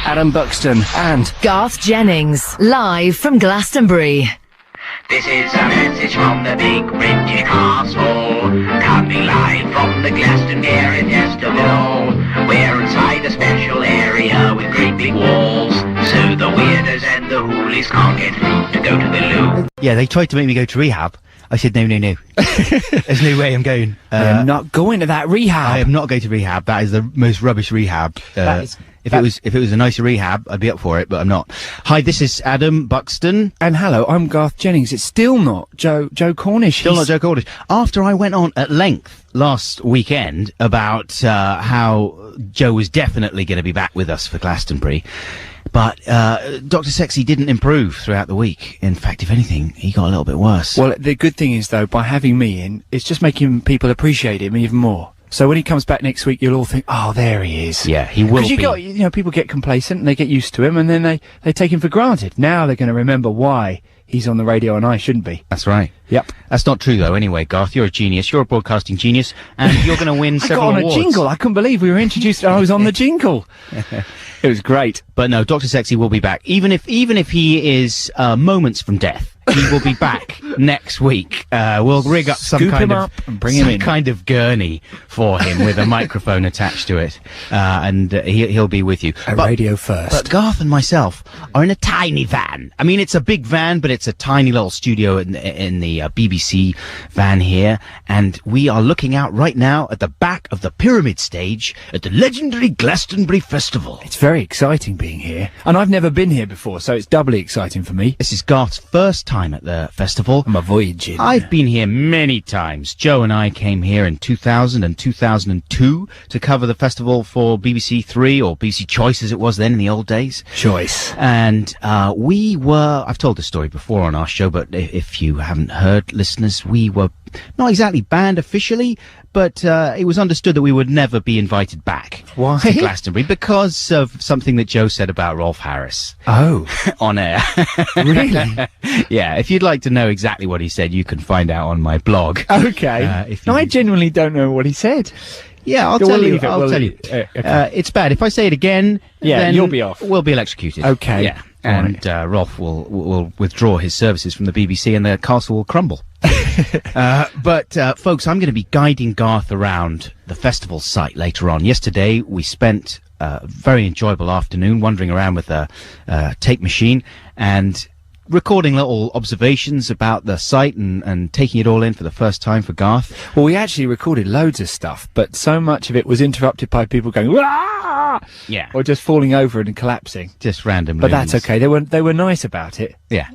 Adam Buxton and Garth Jennings, live from Glastonbury. This is a message from the big British castle, coming live from the Glastonbury Festival. We're inside a special area with great big walls, so the weirdos and the hoolies can't get through to go to the loo. Yeah, they tried to make me go to rehab. I said, no. There's no way I'm going. I am not going to that rehab. I am not going to rehab. That is the most rubbish rehab. If it was a nicer rehab, I'd be up for it, but I'm not. Hi, this is Adam Buxton. And hello, I'm Garth Jennings. It's still not Joe Cornish. Still not Joe Cornish. After I went on at length last weekend about how Joe was definitely going to be back with us for Glastonbury, but Dr. Sexy didn't improve throughout the week. In fact, if anything, he got a little bit worse. Well, the good thing is, though, by having me in, it's just making people appreciate him even more. So when he comes back next week, you'll all think, oh, there he is. Yeah, he will be. Because people get complacent and they get used to him, and then they take him for granted. Now they're going to remember why he's on the radio and I shouldn't be. That's right. Yep. That's not true, though. Anyway, Garth, you're a genius. You're a broadcasting genius, and you're going to win several awards. I got on a jingle. I couldn't believe we were introduced and I was on the jingle. It was great. But no, Dr. Sexy will be back. Even if he is moments from death, he will be back next week. We'll rig up some kind of gurney for him with a microphone attached to it, and he'll be with you. Radio first. But Garth and myself are in a tiny van. I mean, it's a big van, but it's a tiny little studio in the BBC van here, and we are looking out right now at the back of the pyramid stage at the legendary Glastonbury Festival. It's very exciting being here, and I've never been here before, so it's doubly exciting for me. This is Garth's first time at the festival. I'm a voyaging. I've been here many times. Joe and I came here in 2000 and 2002 to cover the festival for BBC Three, or BBC Choice as it was then in the old days. Choice. And I've told the story before on our show, but if you haven't heard, listeners, we were not exactly banned officially, but it was understood that we would never be invited back. Why? To Glastonbury, because of something that Joe said about Rolf Harris. Oh. On air. Really? Yeah, if you'd like to know exactly what he said, you can find out on my blog. Okay. I genuinely don't know what he said. Yeah, I'll tell you. Okay. It's bad. If I say it again, then you'll be off. We'll be electrocuted. Okay. Yeah. And Rolf will withdraw his services from the BBC and the castle will crumble. But folks, I'm going to be guiding Garth around the festival site later on. Yesterday, we spent a very enjoyable afternoon wandering around with a tape machine and recording little observations about the site and taking it all in for the first time for Garth. Well, we actually recorded loads of stuff, but so much of it was interrupted by people going, "Wah!" Yeah. Or just falling over and collapsing. Just randomly. But that's okay. They were nice about it. Yeah.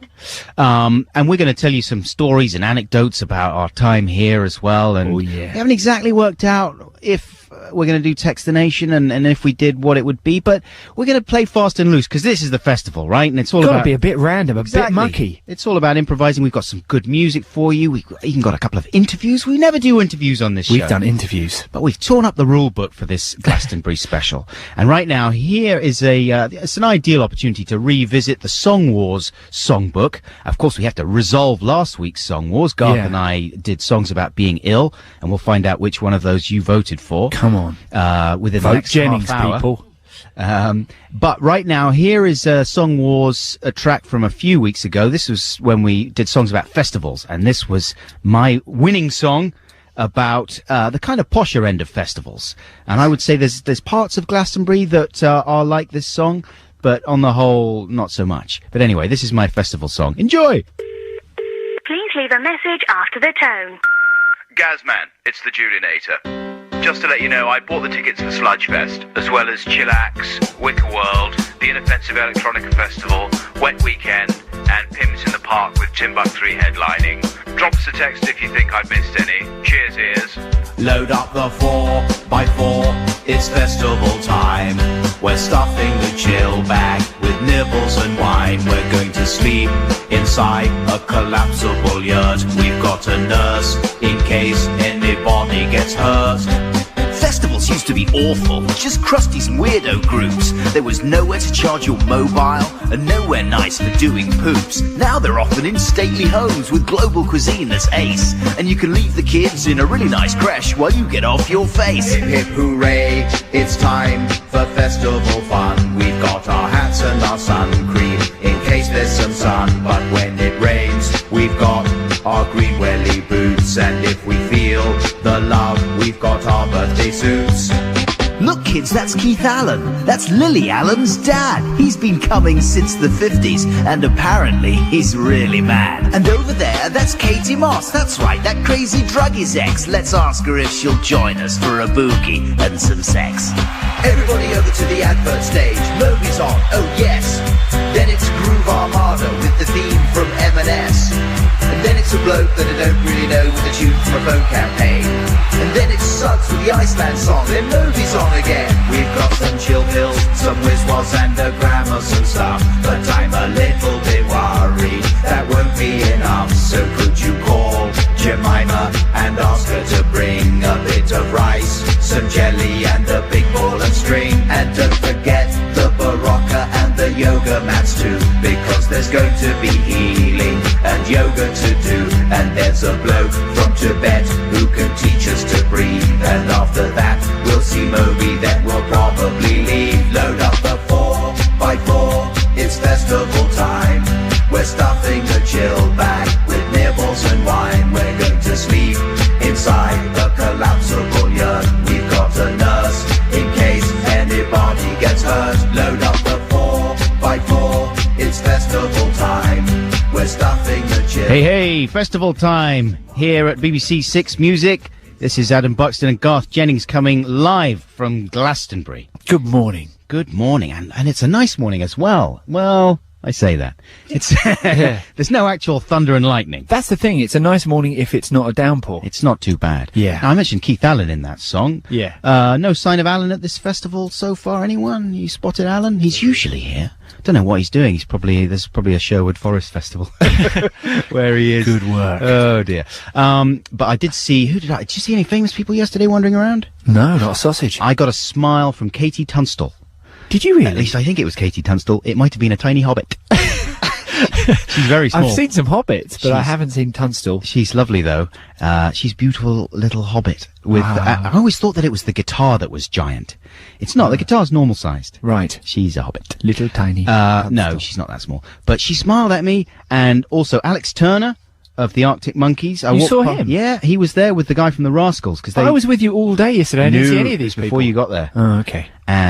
And we're going to tell you some stories and anecdotes about our time here as well. And we haven't exactly worked out if we're going to do Text the Nation and if we did, what it would be. But we're going to play fast and loose because this is the festival, right? And it's all about... Got to be a bit random, a bit mucky. It's all about improvising. We've got some good music for you. We've even got a couple of interviews. We never do interviews on this show. We've done interviews. But we've torn up the rule book for this Glastonbury special. And right now, here is it's an ideal opportunity to revisit the Song Wars songbook. Of course, we have to resolve last week's Song Wars. Garth and I did songs about being ill, and we'll find out which one of those you voted for. Come on. Within Vote the next Jennings, half hour. People. But right now, here is Song Wars, a track from a few weeks ago. This was when we did songs about festivals, and this was my winning song about the kind of posher end of festivals. And I would say there's parts of Glastonbury that are like this song, but on the whole, not so much. But anyway, this is my festival song. Enjoy! Please leave a message after the tone. Gazman, it's the Julinator. Just to let you know, I bought the tickets for Sludgefest, as well as Chillax, Wicker World, the Inoffensive Electronica Festival, Wet Weekend, and Pims in the Park with Timbuk3 headlining. Drop us a text if you think I've missed any. Cheers, ears. Load up the 4x4, it's festival time. We're stuffing the chill bag with nibbles and wine. We're going to sleep inside a collapsible yurt. We've got a nurse in case anybody gets hurt. Festivals used to be awful, just crusties and weirdo groups. There was nowhere to charge your mobile and nowhere nice for doing poops. Now they're often in stately homes with global cuisine that's ace, and you can leave the kids in a really nice creche while you get off your face. Hip hip hooray, it's time for festival fun. We've got our sun cream in case there's some sun. But when it rains, we've got our green welly boots. And if we feel the love, we've got our birthday suits. Look, kids, that's Keith Allen. That's Lily Allen's dad. He's been coming since the 50s, and apparently he's really mad. And over there, that's Katie Moss. That's right, that crazy druggies ex. Let's ask her if she'll join us for a boogie and some sex. Everybody over to the advert stage. Movies on, oh yes. Then it's Groove Armada with the theme from M&S. And then it's a bloke that I don't really know with a tune from a phone campaign. And then it's Suggs with the Iceland song. Then Movies on again. We've got some chill pills, some whiz-was and a grammar, some stuff. But I'm a little bit worried that won't be enough. So could you call Jemima and ask her to bring a bit of rice, some jelly and a big ball of string. And don't forget the Barocca and the yoga mats too, because there's going to be healing and yoga to do. And there's a bloke from Tibet who can teach us to breathe. And after that we'll see Moby, then we'll probably leave. Load up the 4x4, it's festival time. We're stuffing the chill bag with nibbles and wine. We're going to sleep inside the collapsible yurt. We've got a nurse in case anybody gets hurt. Load up the 4x4, it's festival time. We're stuffing the chill. Hey, festival time here at BBC Six Music. This is Adam Buxton and Garth Jennings coming live from Glastonbury. Good morning. Good morning, and it's a nice morning as well. Well, I say that. It's there's no actual thunder and lightning. That's the thing. It's a nice morning if it's not a downpour. It's not too bad. Yeah. Now, I mentioned Keith Allen in that song. Yeah. No sign of Alan at this festival so far. Anyone? You spotted Alan? He's usually here. Don't know what he's doing. There's probably a Sherwood Forest Festival where he is. Good work. Oh dear. But I did see. Did you see any famous people yesterday wandering around? No, not a sausage. I got a smile from Katie Tunstall. Did you really? At least I think it was Katie Tunstall. It might have been a tiny hobbit. She's very small. I've seen some hobbits, but I haven't seen Tunstall. She's lovely, though. She's beautiful little hobbit. With I always thought that it was the guitar that was giant. It's not. The guitar's normal sized. Right. She's a hobbit. Little tiny. No, she's not that small. But she smiled at me, and also Alex Turner of the Arctic Monkeys. You saw him? Yeah, he was there with the guy from the Rascals. Because I was with you all day yesterday. I didn't see any of these people. Before you got there. Oh, okay.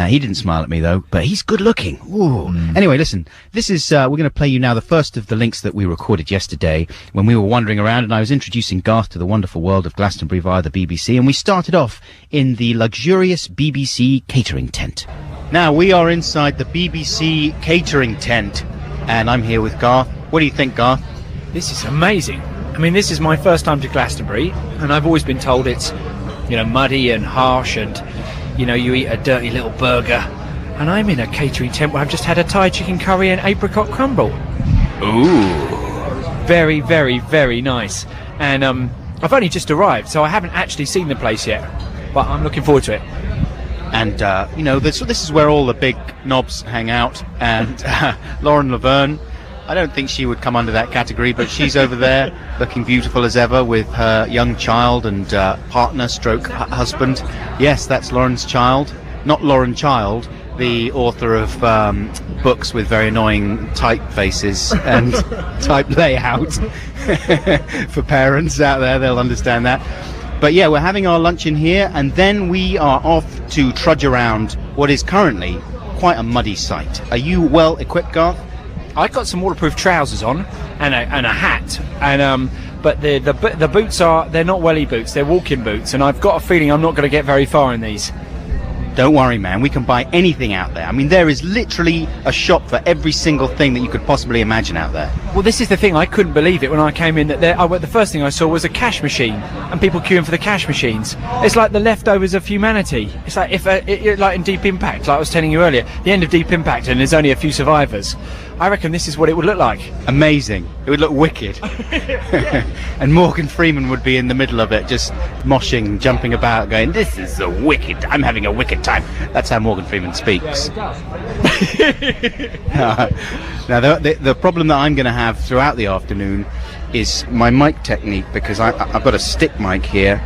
He didn't smile at me, though, but he's good looking. Ooh. Anyway, listen, this is, we're going to play you now the first of the links that we recorded yesterday when we were wandering around and I was introducing Garth to the wonderful world of Glastonbury via the BBC, and we started off in the luxurious BBC catering tent. Now, we are inside the BBC catering tent, and I'm here with Garth. What do you think, Garth? This is amazing. I mean, this is my first time to Glastonbury, and I've always been told it's, muddy and harsh and, you eat a dirty little burger. And I'm in a catering tent where I've just had a Thai chicken curry and apricot crumble. Ooh. Very, very, very nice. And I've only just arrived, so I haven't actually seen the place yet. But I'm looking forward to it. And, this is where all the big knobs hang out. And Lauren Laverne, I don't think she would come under that category, but she's over there looking beautiful as ever with her young child and partner stroke husband. Yes, that's Lauren's child. Not Lauren Child, the author of books with very annoying typefaces and type layout. For parents out there, they'll understand that. But yeah, we're having our lunch in here, and then we are off to trudge around what is currently quite a muddy site. Are you well equipped, Garth? I got some waterproof trousers on and a hat, and but the boots they're not welly boots, they're walking boots, and I've got a feeling I'm not going to get very far in these. Don't worry, man. We can buy anything out there. I mean, there is literally a shop for every single thing that you could possibly imagine out there. Well, this is the thing. I couldn't believe it when I came in that the first thing I saw was a cash machine and people queuing for the cash machines. It's like the leftovers of humanity. It's like like in Deep Impact, like I was telling you earlier, the end of Deep Impact, and there's only a few survivors. I reckon this is what it would look like. Amazing. It would look wicked. And Morgan Freeman would be in the middle of it, just moshing, jumping about, going, "This is a wicked, I'm having a wicked time." That's how Morgan Freeman speaks. Now, the problem that I'm going to have throughout the afternoon is my mic technique, because I've got a stick mic here,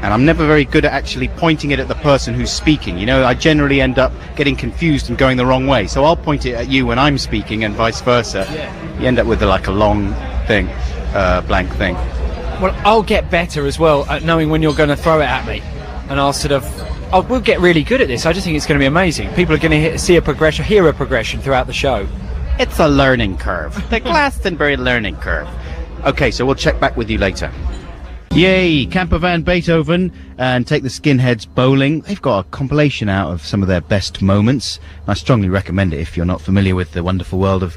and I'm never very good at actually pointing it at the person who's speaking. You know, I generally end up getting confused and going the wrong way. So I'll point it at you when I'm speaking and vice versa. Yeah. You end up with like a long thing, blank thing. Well, I'll get better as well at knowing when you're going to throw it at me, and we'll get really good at this. I just think it's going to be amazing. People are going to hear a progression throughout the show. It's a learning curve. The Glastonbury learning curve. Okay, so we'll check back with you later. Yay, Camper Van Beethoven and Take the Skinheads Bowling. They've got a compilation out of some of their best moments. I strongly recommend it if you're not familiar with the wonderful world of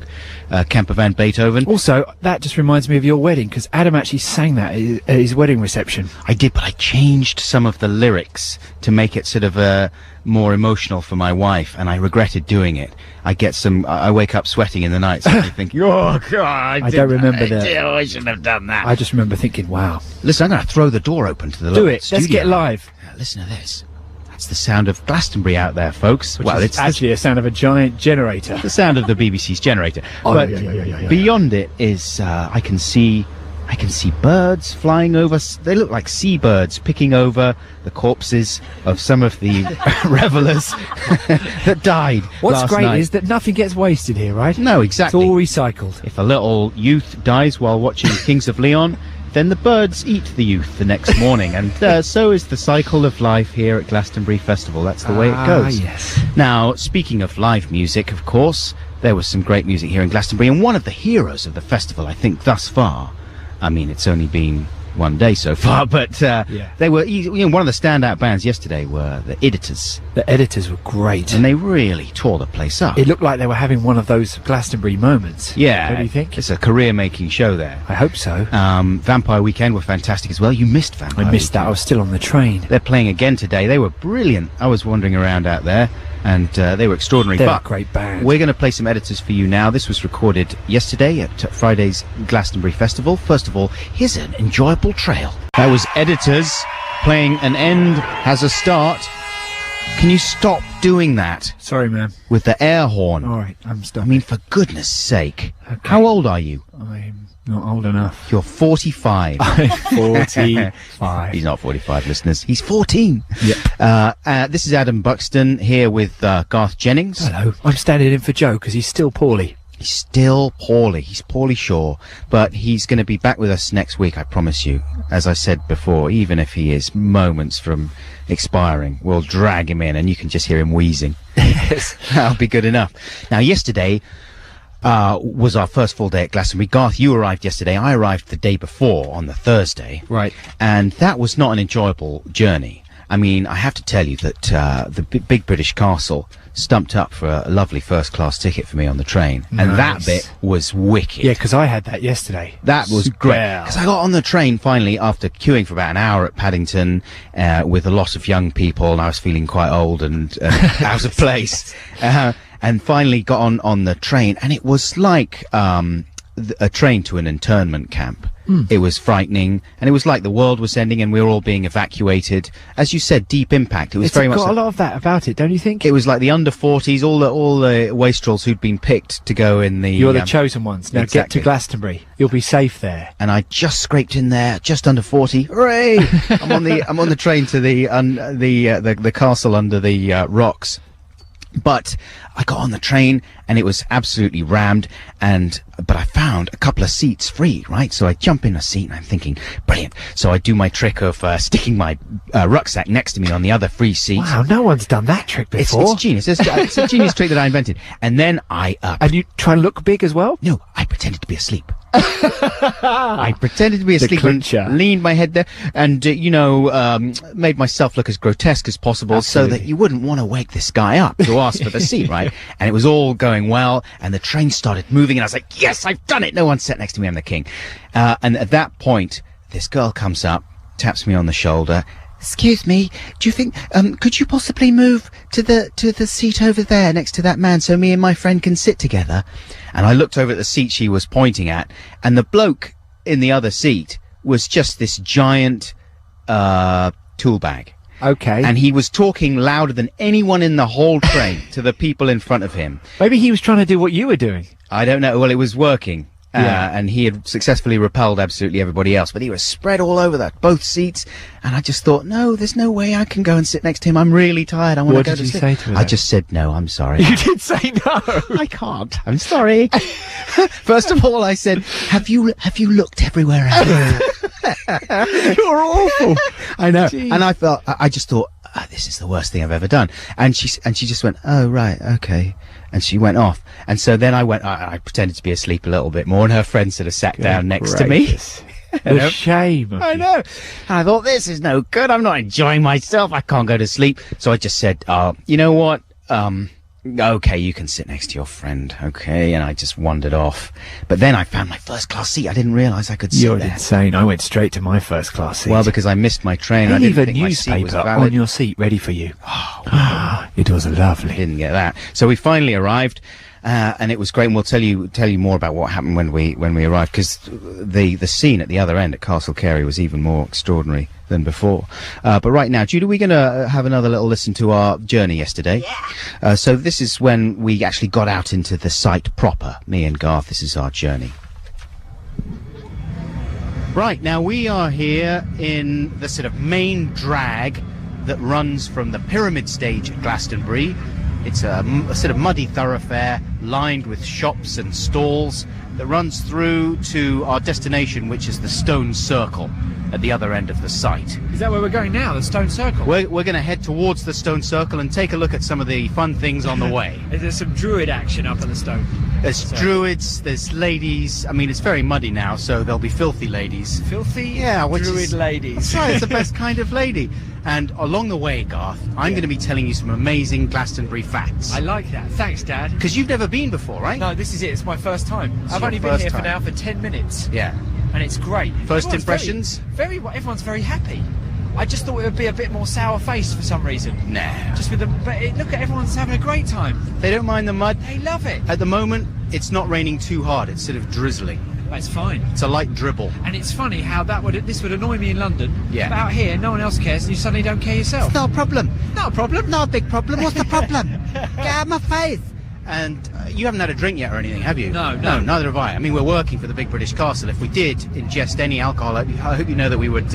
Camper Van Beethoven. Also, that just reminds me of your wedding, because Adam actually sang that at his wedding reception. I did, but I changed some of the lyrics to make it sort of more emotional for my wife, and I regretted doing it. I wake up sweating in the night, so I think, oh God, I don't remember that. I shouldn't have done that. I just remember thinking, wow. Listen, I'm going to throw the door open to the Do local it. studio. Let's get live. Listen to this. That's the sound of Glastonbury out there, folks. Well, it's actually a sound of a giant generator. The sound of the BBC's generator. Oh, but yeah. beyond it is, I can see birds flying over. They look like seabirds picking over the corpses of some of the revelers that died What's last great night. is that nothing gets wasted here, right? No, exactly. It's all recycled. If a little youth dies while watching Kings of Leon, then the birds eat the youth the next morning, and so is the cycle of life here at Glastonbury Festival. That's the way it goes. Yes. Now, speaking of live music, of course, there was some great music here in Glastonbury, and one of the heroes of the festival, I think, thus far, I mean, it's only been one day so far, but they were, one of the standout bands yesterday were the Editors. The Editors were great. And they really tore the place up. It looked like they were having one of those Glastonbury moments. Yeah. What do you think? It's a career-making show there. I hope so. Vampire Weekend were fantastic as well. You missed Vampire I missed that. I Weekend. was still on the train. They're playing again today. They were brilliant. I was wandering around out there, and they were extraordinary. They're But a great band. we're going to play some Editors for you now. This was recorded yesterday at Friday's Glastonbury Festival. First of all, here's an enjoyable trail. That was Editors playing An End Has a Start. Can you stop doing that Sorry, man. with the air horn? All right, I'm I stopping. mean, for goodness sake. Okay. How old are you? I'm not old enough. You're 45. I'm 45. He's not 45, listeners. He's 14. Yeah. This is Adam Buxton here with Garth Jennings. Hello. I'm standing in for Joe because he's still poorly. He's still poorly. He's poorly sure. But he's going to be back with us next week, I promise you. As I said before, even if he is moments from expiring, we'll drag him in and you can just hear him wheezing. That'll be good enough. Now, yesterday was our first full day at Glastonbury. Garth, you arrived yesterday. I arrived the day before on the Thursday. Right. And that was not an enjoyable journey. I mean, I have to tell you that the Big British Castle stumped up for a lovely first-class ticket for me on the train. And that Nice. bit was wicked. Yeah, because I had that yesterday. That was great. Well. Because I got on the train finally after queuing for about an hour at Paddington with a lot of young people, and I was feeling quite old and out of place. And finally got on the train, and it was like a train to an internment camp. It was frightening, and it was like the world was ending and we were all being evacuated. As you said, deep impact. It was It's very got much a lot of that about it, don't you think? it was like the under 40s, all the wastrels who'd been picked to go in the You're the chosen ones. Now exactly. get to Glastonbury. You'll be safe there. and I just scraped in there, just under 40. Hooray! I'm on the train to the castle under the rocks. But I got on the train and it was absolutely rammed, but I found a couple of seats free, right? So I jump in a seat and I'm thinking, brilliant. So I do my trick of sticking my rucksack next to me on the other free seat. Wow, no one's done that trick before. It's genius. It's a genius trick that I invented. And then And you try and look big as well? No, I pretended to be asleep. I pretended to be asleep and clincher. leaned my head there and, made myself look as grotesque as possible so Absolutely. that you wouldn't want to wake this guy up to ask for the seat, right? And it was all going well, and the train started moving, and I was like, yes, I've done it! No one sat next to me, I'm the king. And at that point, this girl comes up, taps me on the shoulder. Excuse me, do you think, could you possibly move to the seat over there next to that man so me and my friend can sit together? And I looked over at the seat she was pointing at, and the bloke in the other seat was just this giant, tool bag. Okay. And he was talking louder than anyone in the whole train to the people in front of him. Maybe he was trying to do what you were doing. I don't know. Well, it was working. And he had successfully repelled absolutely everybody else, but he was spread all over both seats. And I just thought, no, there's no way I can go and sit next to him. I'm really tired. I want to go to sleep. What did you say to him? I just said, no, I'm sorry. You did say no. I can't. I'm sorry. First of all, I said, have you looked everywhere else? You're awful. I know. Jeez. And I just thought, this is the worst thing I've ever done. And she just went, oh, right, okay. And she went off. And so then I pretended to be asleep a little bit more, and her friend sort of sat down next to me. The shame of I you. know. And I thought, this is no good. I'm not enjoying myself. I can't go to sleep. So I just said, you know what? Okay, you can sit next to your friend, okay? And I just wandered off. But then I found my first class seat. I didn't realise I could sit You're there. insane. I went straight to my first class seat. Well, because I missed my train. They I didn't leave a think my seat was newspaper valid. on your seat ready for you. It was lovely. Didn't get that. So we finally arrived, and it was great. And we'll tell you more about what happened when we arrived, because the scene at the other end at Castle Carey was even more extraordinary than before. But right now, Judy, we're going to have another little listen to our journey yesterday. Yeah. So this is when we actually got out into the site proper. Me and Garth, this is our journey. Right, now we are here in the sort of main drag that runs from the pyramid stage at Glastonbury. It's a sort of muddy thoroughfare lined with shops and stalls that runs through to our destination, which is the Stone Circle at the other end of the site. Is that where we're going now, the Stone Circle? We're going to head towards the Stone Circle and take a look at some of the fun things on the way. Is there some druid action up on the stone? There's druids, there's ladies. I mean, it's very muddy now, so there'll be filthy ladies. Filthy druid ladies. That's right, it's the best kind of lady. And along the way, Garth, I'm going to be telling you some amazing Glastonbury facts. I like that. Thanks, Dad. Because you've never been before, right? No, this is it. It's my first time. I've your only been first here for time. now for 10 minutes. Yeah. And it's great. First Everyone's impressions? Everyone's very happy. I just thought it would be a bit more sour-faced for some reason. Nah. Just with look at everyone's having a great time. They don't mind the mud. They love it. At the moment, it's not raining too hard. It's sort of drizzling. That's fine. It's a light dribble. And it's funny how this would annoy me in London. Yeah. But out here, no one else cares, and you suddenly don't care yourself. It's not a problem. Not a problem. Not a big problem. What's the problem? Get out of my face. And you haven't had a drink yet or anything, have you? No. Neither have I. I mean, we're working for the Big British Castle. If we did ingest any alcohol, I hope you know that we would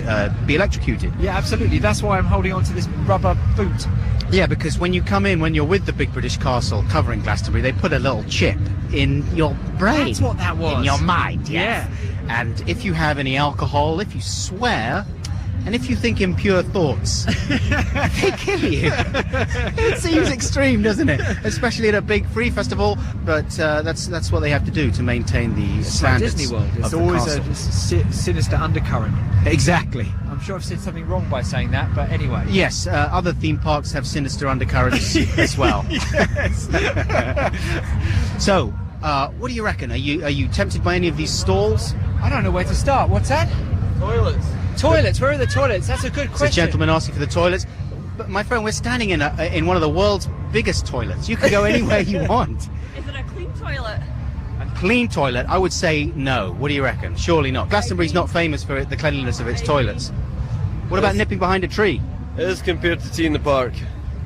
be electrocuted. Yeah, absolutely. That's why I'm holding on to this rubber boot. Yeah, because when you come in, when you're with the Big British Castle covering Glastonbury, they put a little chip in your brain. That's what that was. In your mind, yes. Yeah. And if you have any alcohol, if you swear, and if you think impure thoughts, they kill you. It seems extreme, doesn't it? Especially at a big free festival, but that's what they have to do to maintain the standards Disney World. It's of the always castle. a sinister undercurrent. Exactly. I'm sure I've said something wrong by saying that, but anyway. Yes, other theme parks have sinister undercurrents as well. So, what do you reckon? Are you tempted by any of these stalls? I don't know where to start. What's that? Toilets. Where are the toilets? That's a good question. It's a gentleman asking for the toilets. But my friend, we're standing in one of the world's biggest toilets. You can go anywhere you want. Is it a clean toilet? A clean toilet? I would say no. What do you reckon? Surely not. Glastonbury's not famous for the cleanliness of its toilets. What about nipping behind a tree? It is compared to tea in the park.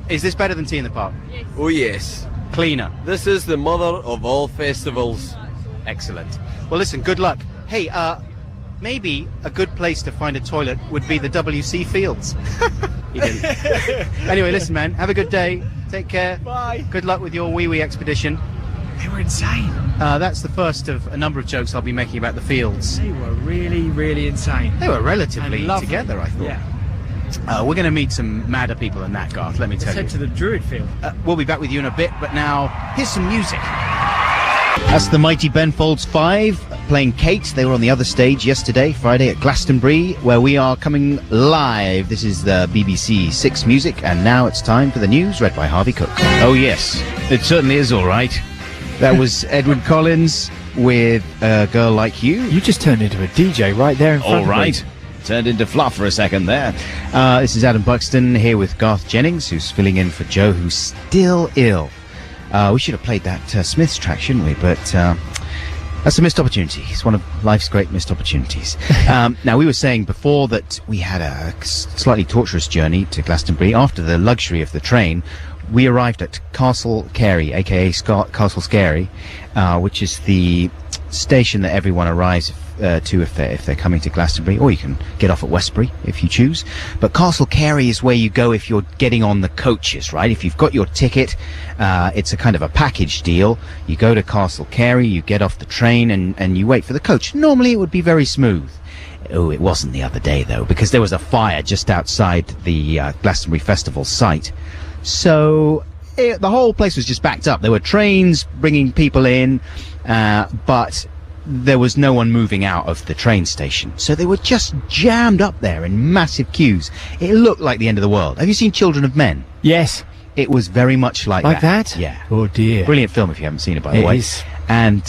Is this better than tea in the park? Yes. Oh yes. Cleaner. This is the mother of all festivals. Excellent. Well, listen, good luck. Hey, maybe a good place to find a toilet would be the WC Fields. He didn't. Anyway, listen, man, have a good day. Take care. Bye. Good luck with your wee-wee expedition. They were insane. That's the first of a number of jokes I'll be making about the fields. They were really, really insane. They were relatively And lovely. together, I thought. Yeah. We're going to meet some madder people than that, Garth, let me tell Let's you. head to the Druid Field. We'll be back with you in a bit, but now, here's some music. That's the mighty Ben Folds 5 playing Kate. They were on the other stage yesterday, Friday, at Glastonbury, where we are coming live. This is the BBC 6 music, and now it's time for the news, read by Harvey Cook. Oh, yes, it certainly is all right. That was Edward Collins with A Girl Like You. You just turned into a DJ right there in front All of me. right. Turned into fluff for a second there. This is Adam Buxton here with Garth Jennings, who's filling in for Joe, who's still ill. We should have played that Smiths track, shouldn't we? But that's a missed opportunity. It's one of life's great missed opportunities. Now, we were saying before that we had a slightly torturous journey to Glastonbury. After the luxury of the train, we arrived at Castle Carey, a.k.a. Castle Scary, which is the station that everyone arrives to if they're coming to Glastonbury, or you can get off at Westbury if you choose. But Castle Carey is where you go if you're getting on the coaches, right? If you've got your ticket, it's a kind of a package deal. You go to Castle Carey, you get off the train, and you wait for the coach. Normally it would be very smooth. Oh, it wasn't the other day, though, because there was a fire just outside the Glastonbury Festival site. So the whole place was just backed up. There were trains bringing people in, but there was no one moving out of the train station. So they were just jammed up there in massive queues. It looked like the end of the world. Have you seen Children of Men? Yes. It was very much like that. Yeah. Oh dear. Brilliant film if you haven't seen it, by the It way. is. And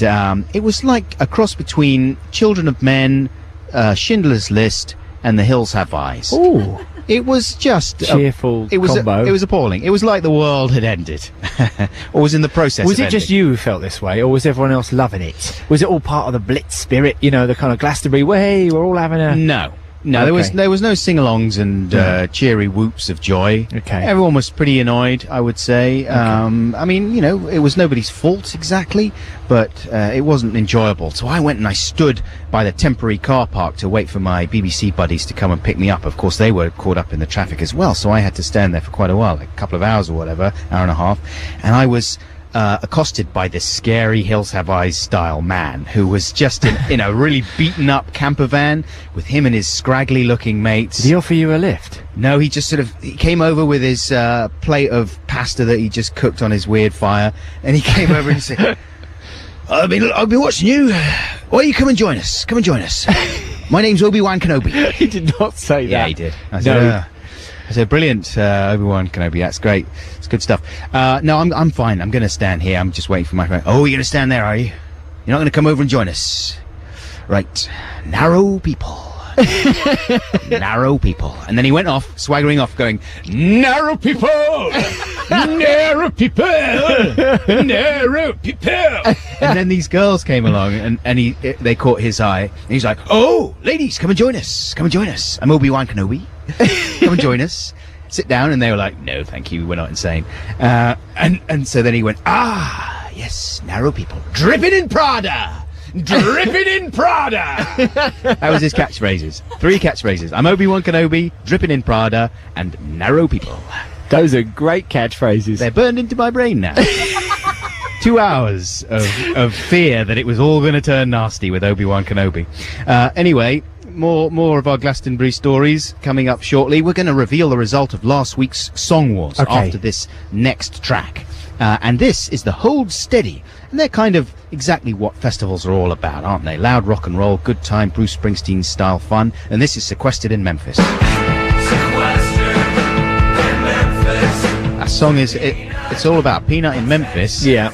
it was like a cross between Children of Men, Schindler's List, and The Hills Have Eyes. Ooh. It was just Cheerful it was combo. It was appalling. It was like the world had ended, or was in the process. Was of it just ending. you who felt this way, or was everyone else loving it? Was it all part of the Blitz spirit? You know, the kind of Glastonbury way. We're all having a. No, Okay. there was no sing-alongs and cheery whoops of joy. Okay. Everyone was pretty annoyed, I would say. I mean, you know, it was nobody's fault exactly, but it wasn't enjoyable. So I went and I stood by the temporary car park to wait for my BBC buddies to come and pick me up. Of course, they were caught up in the traffic as well, so I had to stand there for quite a while, like a couple of hours or whatever, hour and a half, and I was accosted by this scary Hills Have Eyes style man who was just in a really beaten up camper van with him and his scraggly looking mates. Did he offer you a lift? No, he just he came over with his plate of pasta that he just cooked on his weird fire, and he came over and said, I've been watching you. Why don't you come and join us? Come and join us. My name's Obi-Wan Kenobi. He did not say that. Yeah, he did. I said, brilliant, Obi-Wan Kenobi. That's great. It's good stuff. No, I'm fine. I'm going to stand here. I'm just waiting for my friend. Oh, you're going to stand there, are you? You're not going to come over and join us? Right. Narrow people. Narrow people. And then he went off, swaggering off, going, narrow people! Narrow people! Narrow people! And then these girls came along, and they caught his eye, and he's like, oh, ladies, come and join us. Come and join us. I'm Obi-Wan Kenobi. Come and join us. Sit down. And they were like, no, thank you, we're not insane. And so then he went, ah, yes, narrow people. Dripping in Prada! Dripping in Prada! That was his catchphrases. 3 catchphrases. I'm Obi-Wan Kenobi, dripping in Prada, and narrow people. Those are great catchphrases. They're burned into my brain now. 2 hours of fear that it was all going to turn nasty with Obi-Wan Kenobi. Anyway, more of our Glastonbury stories coming up shortly. We're going to reveal the result of last week's Song Wars after this next track. And this is the Hold Steady. And they're kind of exactly what festivals are all about, aren't they? Loud rock and roll, good time, Bruce Springsteen style fun. And this is Sequestered in Memphis. That song it's all about Peanut in Memphis. Yeah.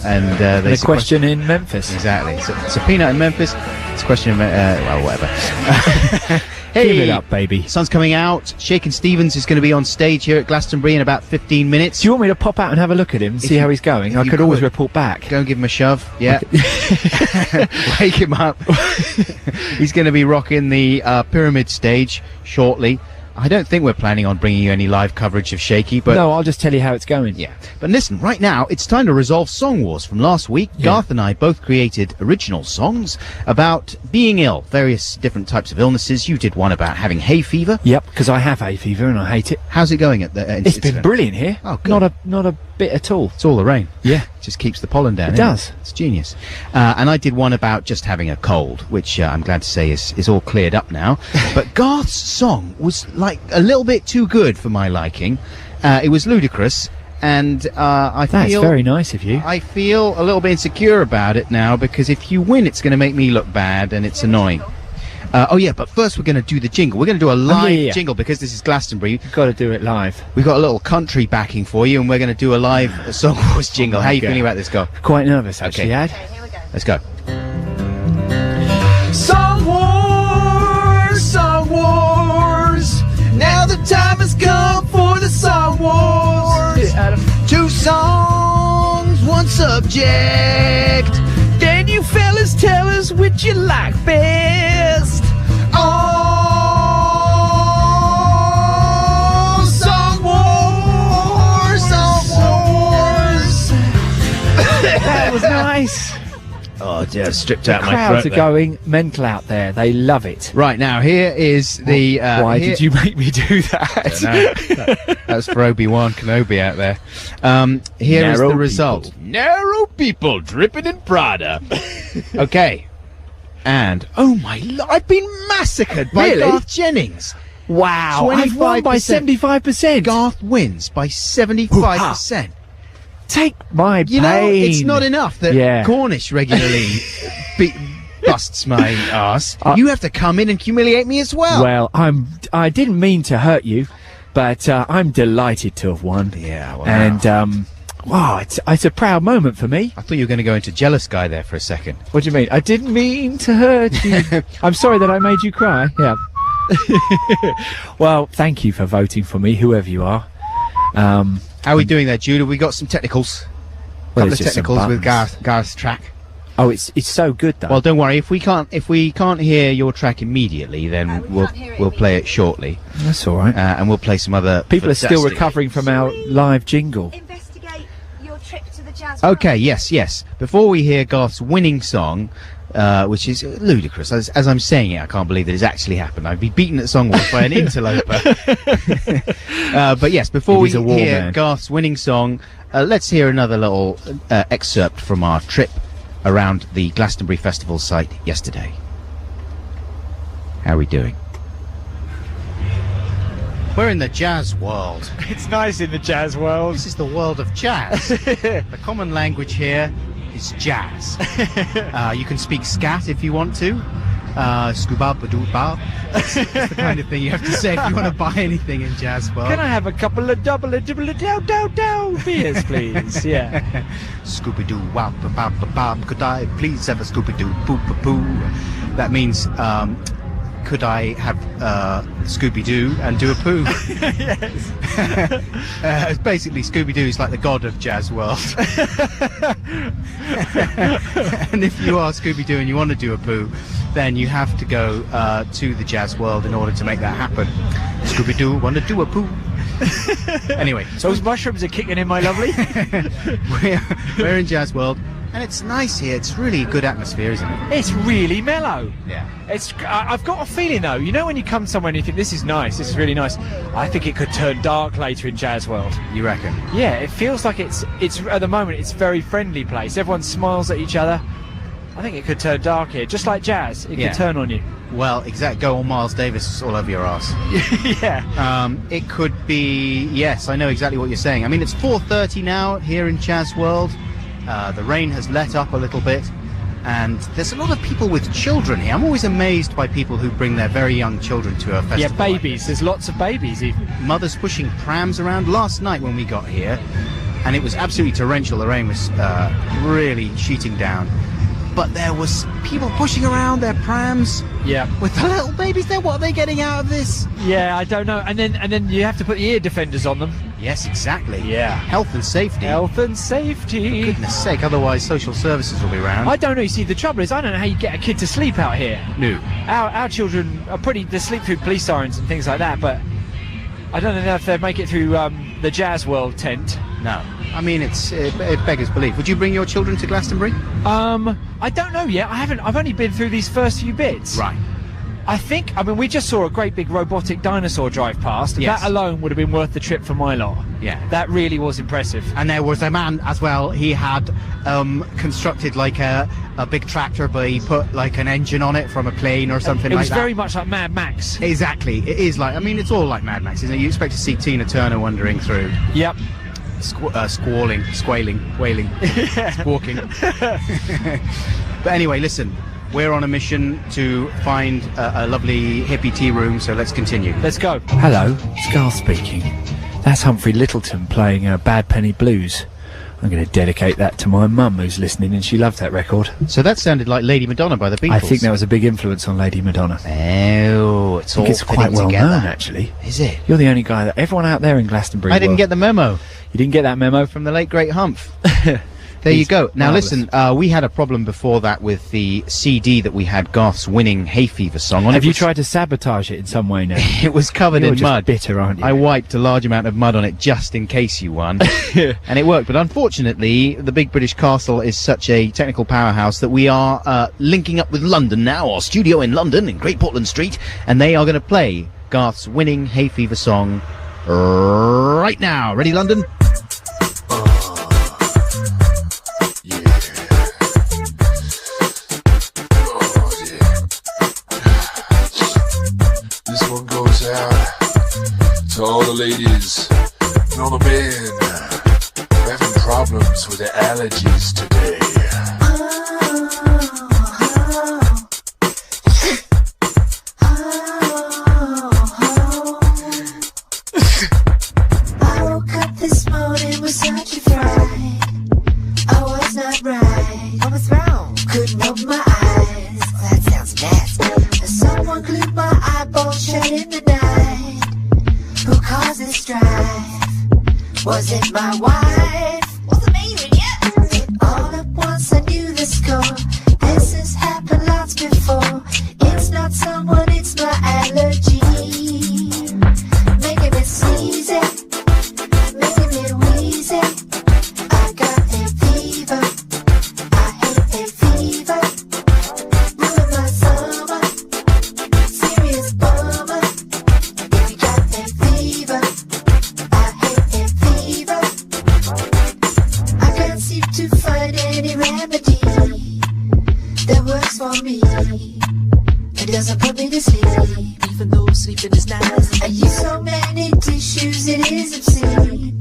And the question in Memphis. Exactly. So Peanut in Memphis. It's a question of well, whatever. Hey, give it up, baby. Sun's coming out. Shaky Stevens is going to be on stage here at Glastonbury in about 15 minutes. Do you want me to pop out and have a look at him and see how he's going? I could always report back. Go and give him a shove. Yeah. Wake him up. He's going to be rocking the Pyramid stage shortly. I don't think we're planning on bringing you any live coverage of Shaky, but... No, I'll just tell you how it's going. Yeah. But listen, right now, it's time to resolve Song Wars from last week. Yeah. Garth and I both created original songs about being ill, various different types of illnesses. You did one about having hay fever. Yep, because I have hay fever and I hate it. How's it going at the... It's been brilliant here. Oh, good. Not a bit at all. It's all the rain. Yeah. It just keeps the pollen down. It does. It's genius. And I did one about just having a cold, which I'm glad to say is all cleared up now. But Garth's song was like a little bit too good for my liking. It was ludicrous, and That's very nice of you. I feel a little bit insecure about it now, because if you win, it's going to make me look bad, and it's annoying. Oh yeah, but first we're going to do the jingle. We're going to do a live jingle because this is Glastonbury. You've got to do it live. We've got a little country backing for you, and we're going to do a live Song Wars jingle. How are you feeling about this, Garth? Quite nervous, actually, Ad. Okay, here we go. Let's go. Song Wars, Song Wars. Now the time has come for the Song Wars. 2 songs, 1 subject. Then you fellas tell us which you like best. Oh, Song Wars, Song Wars. That was nice. Oh dear, stripped out The my crowds throat are going mental out there. They love it. Right, now here is the... Why here- did you make me do that? No, that's for Obi-Wan Kenobi out there. Here is Narrow the result. Narrow people dripping in Prada. Okay. And, oh my lord, I've been massacred by Really? Garth Jennings. Wow, I've won by 75%. Garth wins by 75%. Take my You know, pain. it's not enough that Yeah. Cornish regularly busts my ass. You have to come in and humiliate me as well. Well, I didn't mean to hurt you, but I'm delighted to have won. Yeah, well, And wow, it's a proud moment for me. I thought you were going to go into jealous guy there for a second. What do you mean? I didn't mean to hurt you. I'm sorry that I made you cry. Yeah. Well, thank you for voting for me, whoever you are. How are we doing there, Jude? Have we got some technicals? Well, Couple there's of just some technicals with buttons. Garth's track. Oh, it's so good though. Well, don't worry. If we can't hear your track immediately, then we'll play it shortly, that's all right. and we'll play some other. People are still fantastic- recovering from our live jingle. Investigate your trip to the jazz. Okay, yes. Before we hear Garth's winning song, which is ludicrous, as I'm saying it, I can't believe that it's actually happened. I'd be beaten at Songwalk by an interloper. But yes, before we He's a war hear man. Garth's winning song, let's hear another little excerpt from our trip around the Glastonbury Festival site yesterday. How are we doing? We're in the jazz world. It's nice in the jazz world. This is the world of jazz. The common language here is jazz. You can speak scat if you want to. Scooba-ba-doo-ba. That's the kind of thing you have to say if you want to buy anything in jazz world. Can I have a couple of double dow beers, please? Yeah. Scooby-Doo, wop, bop, bop, bop. Could I please have a Scooby-Doo, poo, poo, poo? That means, could I have Scooby-Doo and do a poo? Yes. Basically, Scooby-Doo is like the god of jazz world. And if you are Scooby-Doo and you want to do a poo, then you have to go to the jazz world in order to make that happen. Scooby-Doo, want to do a poo? Anyway, Those mushrooms are kicking in, my lovely. we're in jazz world, and it's nice here. It's really a good atmosphere, isn't it? It's really mellow. Yeah. I've got a feeling though. You know when you come somewhere and you think this is nice, this is really nice. I think it could turn dark later in Jazz World. You reckon? Yeah, it feels like it's at the moment it's a very friendly place. Everyone smiles at each other. I think it could turn dark here, just like jazz. It Yeah. could turn on you. Well, exactly. Go on, Miles Davis, all over your ass. Yeah. It could be. Yes, I know exactly what you're saying. I mean, it's 4:30 now here in Jazz World. The rain has let up a little bit, and there's a lot of people with children here. I'm always amazed by people who bring their very young children to a festival. Yeah, like babies. this. There's lots of babies even. Mothers pushing prams around. Last night when we got here, and it was absolutely torrential. The rain was really sheeting down. But there was people pushing around their prams Yeah. with the little babies there. What are they getting out of this? Yeah, I don't know. And then you have to put the ear defenders on them. Yes, exactly. Yeah. Health and safety. Health and safety. Goodness sake, otherwise social services will be round. I don't know. You see, the trouble is, I don't know how you get a kid to sleep out here. No. Our children are they sleep through police sirens and things like that, but I don't know if they'd make it through the Jazz World tent. No. I mean, it beggars belief. Would you bring your children to Glastonbury? I don't know yet. I've only been through these first few bits. Right. I mean, we just saw a great big robotic dinosaur drive past. Yes. That alone would have been worth the trip for my lot. Yeah. That really was impressive. And there was a man as well. He had constructed like a big tractor, but he put like an engine on it from a plane or something It like was that. very much like Mad Max. Exactly. It is like, I mean, it's all like Mad Max, isn't it? You expect to see Tina Turner wandering through. Yep. Squalling, wailing, squawking. But anyway, listen, we're on a mission to find a lovely hippie tea room, so let's continue. Let's go. Hello, it's Garth speaking. That's Humphrey Littleton playing Bad Penny Blues. I'm going to dedicate that to my mum who's listening, and she loved that record. So that sounded like Lady Madonna by the Beatles. I think that was a big influence on Lady Madonna. Oh, it's I think all it's quite fitting well together. known, actually. Is it? You're the only guy that everyone out there in Glastonbury. I didn't get the memo. You didn't get that memo From the late great Humph. There you He's go. Now marvellous. listen, we had a problem before that with the CD that we had Garth's winning Hay Fever song on. Have It you was- tried to sabotage it in some way now? It was covered You're in just mud. bitter, aren't you? I wiped a large amount of mud on it just in case you won, and it worked. But unfortunately, the Big British Castle is such a technical powerhouse that we are linking up with London now, our studio in London, in Great Portland Street, and they are going to play Garth's winning Hay Fever song right now. Ready, London? This one goes out to all the ladies and all the men having problems with their allergies today. I woke up this morning with such a fright. I was not right. I was wrong. Couldn't open my eyes. That sounds nasty. Someone glued my eyeball shut in the night. Who caused this strife? Was it my wife? Was it me? Yeah. All at once I knew the score. This has happened lots before. It's not someone, it's my allergy. Making it sneezy, making it wheezy. I got a fever, I hate a fever. Ruin my summer, serious bummer. If you got a fever, I hate a fever. I can't seem to find any remedy that works for me. It doesn't put me to sleep, even though sleeping is nice. I use so many tissues, it is obscene.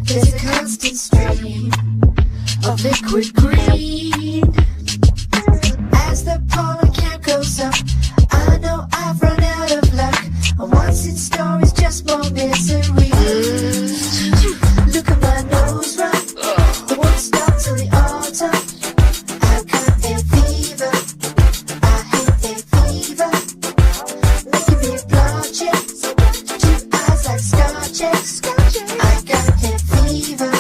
There's a constant stream of liquid green. As the pollen count goes up, I know I've run out of luck. And what's in store is just more misery. Look at my nose run, it won't stop till the autumn. I've got a fever, I hate a fever. Making me blotchy, 2 eyes like scotches. I got a fever,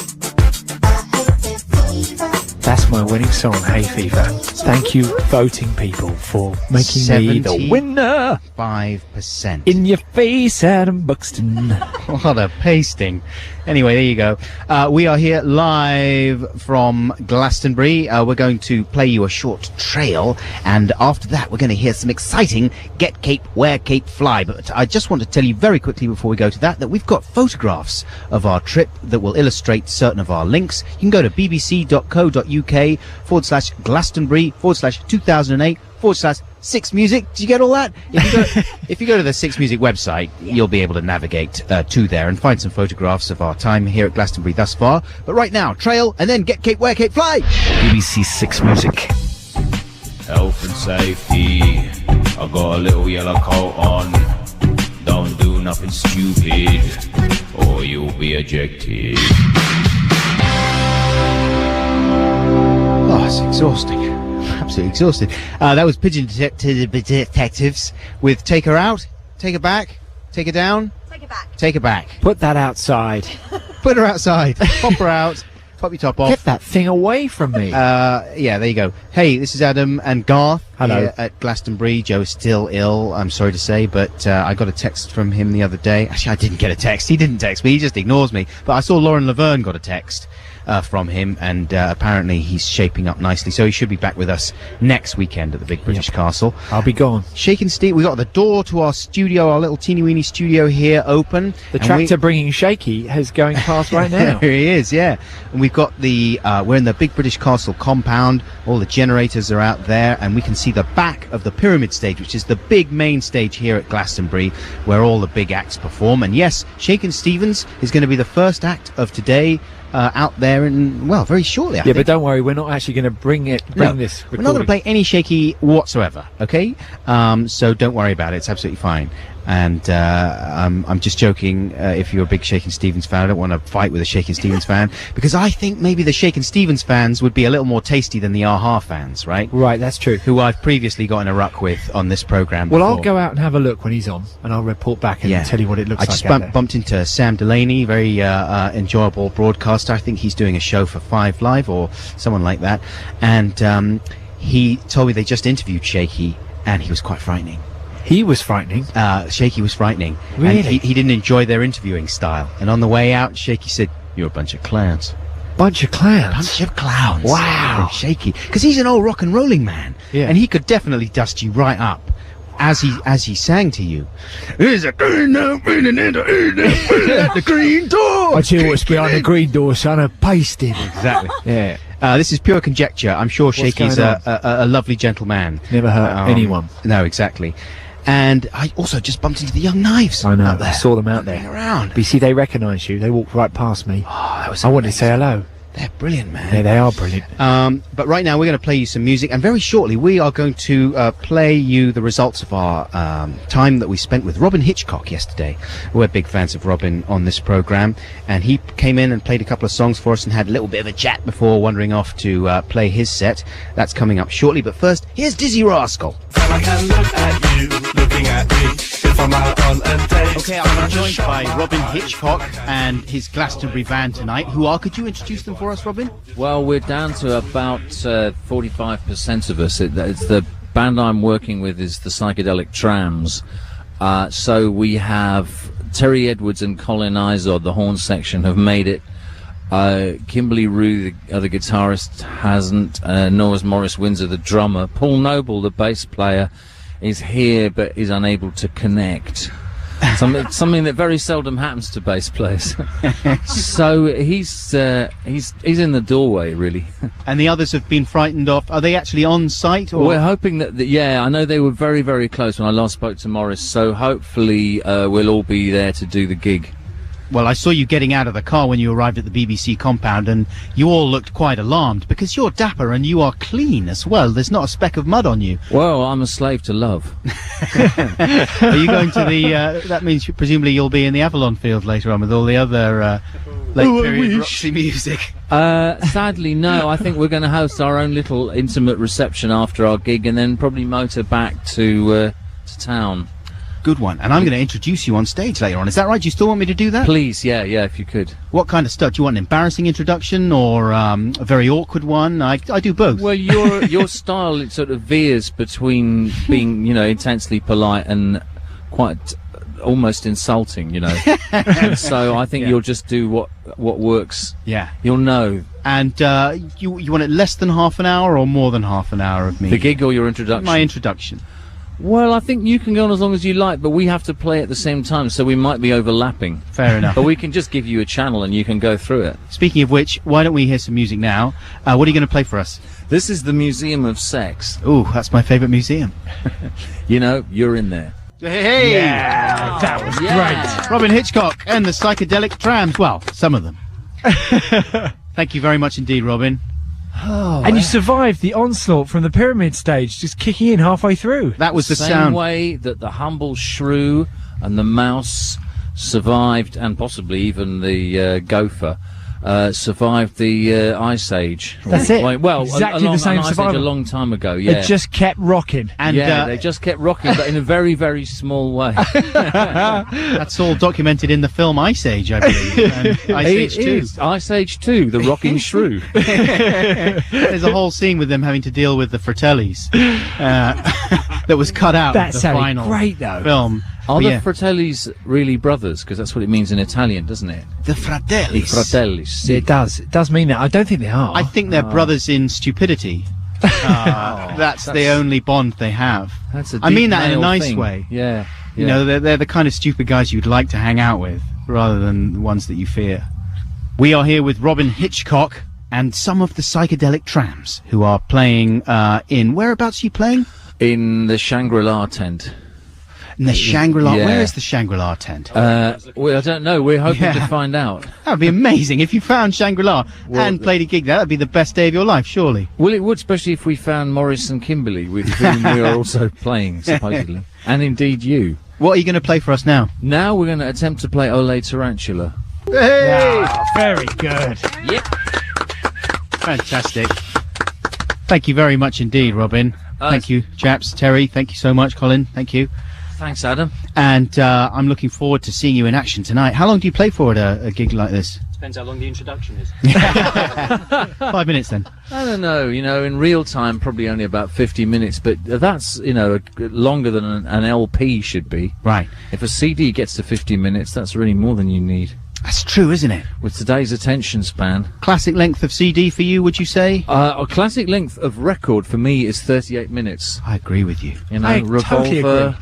I hate a fever. That's my winning song, Hay Fever. Thank you, voting people, for making me the winner. 5%. In your face, Adam Buxton. What a pasting. Anyway, there you go. We are here live from Glastonbury. We're going to play you a short trail, and after that we're going to hear some exciting Get Cape, Wear Cape, Fly. But I just want to tell you very quickly before we go to that we've got photographs of our trip that will illustrate certain of our links. You can go to bbc.co.uk/Glastonbury/2008/6 Music. Did you get all that? If you go to the 6 Music website, you'll be able to navigate to there and find some photographs of our time here at Glastonbury thus far. But right now, trail, and then Get Cape, Wear Cape, Fly! BBC 6 Music. Health and safety, I got a little yellow coat on. Don't do nothing stupid, or you'll be ejected. Oh, it's exhausting. Absolutely exhausted. That was Pigeon Detectives with Take Her Out, Take Her Back, Take Her Down, Take Her Back. Put that outside. Put her outside. Pop her out. Pop your top off. Get that thing away from me. Yeah, there you go. Hey, this is Adam and Garth. Hello. Here at Glastonbury. Joe's still ill, I'm sorry to say, but I got a text from him the other day. Actually, I didn't get a text. He didn't text me. He just ignores me. But I saw Lauren Laverne got a text from him, and apparently he's shaping up nicely. So he should be back with us next weekend at the Big British Castle. I'll be gone. Shaky Steve, we got the door to our studio, our little teeny-weeny studio here open. The tractor bringing Shaky is going past right now. Here he is, yeah. And we've got the, we're in the Big British Castle compound. All the generators are out there, and we can see the back of the pyramid stage, which is the big main stage here at Glastonbury, where all the big acts perform. And yes, Shaky Stevens is going to be the first act of today. Out there in, well, very shortly, I think. But don't worry, we're not actually going to bring this recording. We're not going to play any Shaky whatsoever, okay? So don't worry about it, it's absolutely fine. And I'm just joking. If you're a big Shaky Stevens fan, I don't want to fight with a Shaky Stevens fan, because I think maybe the Shaky Stevens fans would be a little more tasty than the Aha fans, right? Right, that's true. Who I've previously got in a ruck with on this programme. Well, I'll go out and have a look when he's on, and I'll report back and tell you what it looks I like. just out there. bumped into Sam Delaney, very enjoyable broadcaster. I think he's doing a show for 5 Live or someone like that. And he told me they just interviewed Shaky, and he was quite frightening. He was frightening? Shaky was frightening. Really? And he didn't enjoy their interviewing style. And on the way out, Shaky said, "You're a bunch of clowns." Bunch of clowns? Bunch of clowns. Wow. Shaky. Because he's an old rock and rolling man. Yeah. And he could definitely dust you right up as he sang to you. There's a green door, the green door. I tell you what's behind the green door, son, a pasted. Exactly. Yeah. This is pure conjecture. I'm sure Shaky's going a lovely gentleman. Never hurt anyone. No, exactly. And I also just bumped into the Young Knives. I know. Out there. I saw them out there. Around. But you see, they recognise you. They walked right past me. Oh, that was I wanted to say hello. They're brilliant, man. Yeah, they are brilliant. But right now we're going to play you some music, and very shortly we are going to play you the results of our time that we spent with Robin Hitchcock yesterday. We're big fans of Robin on this programme, and he came in and played a couple of songs for us and had a little bit of a chat before wandering off to play his set. That's coming up shortly, but first, here's Dizzy Rascal. I can look at you, looking at me, if I'm out on a date. Okay, I'm joined by Robin Hitchcock and his Glastonbury band tonight. Who are? Could you introduce them for us, Robin? Well, we're down to about 45% of us. It's the band I'm working with is the Psychedelic Trams. So we have Terry Edwards and Colin Izod, the horn section, have made it. Kimberly Rue, the other guitarist, hasn't. Norris Morris Windsor, the drummer. Paul Noble, the bass player, is here but is unable to connect. Something that very seldom happens to bass players. So he's in the doorway, really. And the others have been frightened off. Are they actually on site? Or? We're hoping that yeah, I know they were very, very close when I last spoke to Morris. So hopefully we'll all be there to do the gig. Well, I saw you getting out of the car when you arrived at the BBC compound, and you all looked quite alarmed, because you're dapper and you are clean as well. There's not a speck of mud on you. Well, I'm a slave to love. Are you going to the... that means presumably you'll be in the Avalon Field later on with all the other late period Roxy music. Sadly, no. I think we're going to host our own little intimate reception after our gig, and then probably motor back to town. Good one. And I'm going to introduce you on stage later on. Is that right? Do you still want me to do that? Please, yeah, if you could. What kind of stuff? Do you want an embarrassing introduction or a very awkward one? I do both. Well, your style, it sort of veers between being, intensely polite and quite almost insulting, And so I think you'll just do what works. Yeah. You'll know. And you want it less than half an hour or more than half an hour of me? The gig or your introduction? My introduction. Well, I think you can go on as long as you like, but we have to play at the same time, so we might be overlapping. Fair enough. But we can just give you a channel and you can go through it. Speaking of which, why don't we hear some music now? What are you going to play for us? This is the Museum of Sex. Ooh, that's my favourite museum. You're in there. Hey! Yeah, that was great. Robin Hitchcock and the Psychedelic Trams. Well, some of them. Thank you very much indeed, Robin. Oh, and you survived the onslaught from the pyramid stage, just kicking in halfway through. That was the same sound. way that the humble shrew and the mouse survived, and possibly even the gopher survived the Ice Age. That's it. Well, exactly the same Ice Age survival. a long time ago. Yeah, It just kept rocking. And they just kept rocking, but in a very, very small way. That's all documented in the film Ice Age, I believe. And Ice Age 2. Ice Age 2, the rocking shrew. There's a whole scene with them having to deal with the Fratellis that was cut out That of the sounded final great, though. film. Are But the yeah. Fratellis really brothers? Because that's what it means in Italian, doesn't it? The Fratellis? Fratellis. It does. It does mean that. I don't think they are. I think they're brothers in stupidity. That's the only bond they have. That's a I mean deep that in a male nice thing. way. Yeah. You know, they're the kind of stupid guys you'd like to hang out with, rather than the ones that you fear. We are here with Robin Hitchcock and some of the Psychedelic Trams, who are playing in... Whereabouts are you playing? In the Shangri-La tent. And the Shangri-La. Yeah. Where is the Shangri-La tent? Well, I don't know. We're hoping to find out. That would be amazing if you found Shangri-La and played a gig there. That'd be the best day of your life, surely. Well, it would, especially if we found Morris and Kimberly, with whom we are also playing, supposedly. And indeed you. What are you going to play for us now? Now we're going to attempt to play Ole Tarantula. Hey! Ah, very good. Yep. Fantastic. Thank you very much indeed, Robin. Thank you, chaps. Terry, thank you so much. Colin, thank you. Thanks, Adam. And I'm looking forward to seeing you in action tonight. How long do you play for at a gig like this? Depends how long the introduction is. 5 minutes then. I don't know, in real time, probably only about 50 minutes, but that's, longer than an LP should be. Right. If a CD gets to 50 minutes, that's really more than you need. That's true, isn't it? With today's attention span. Classic length of CD for you, would you say? A classic length of record for me is 38 minutes. I agree with you. I Revolver, totally agree.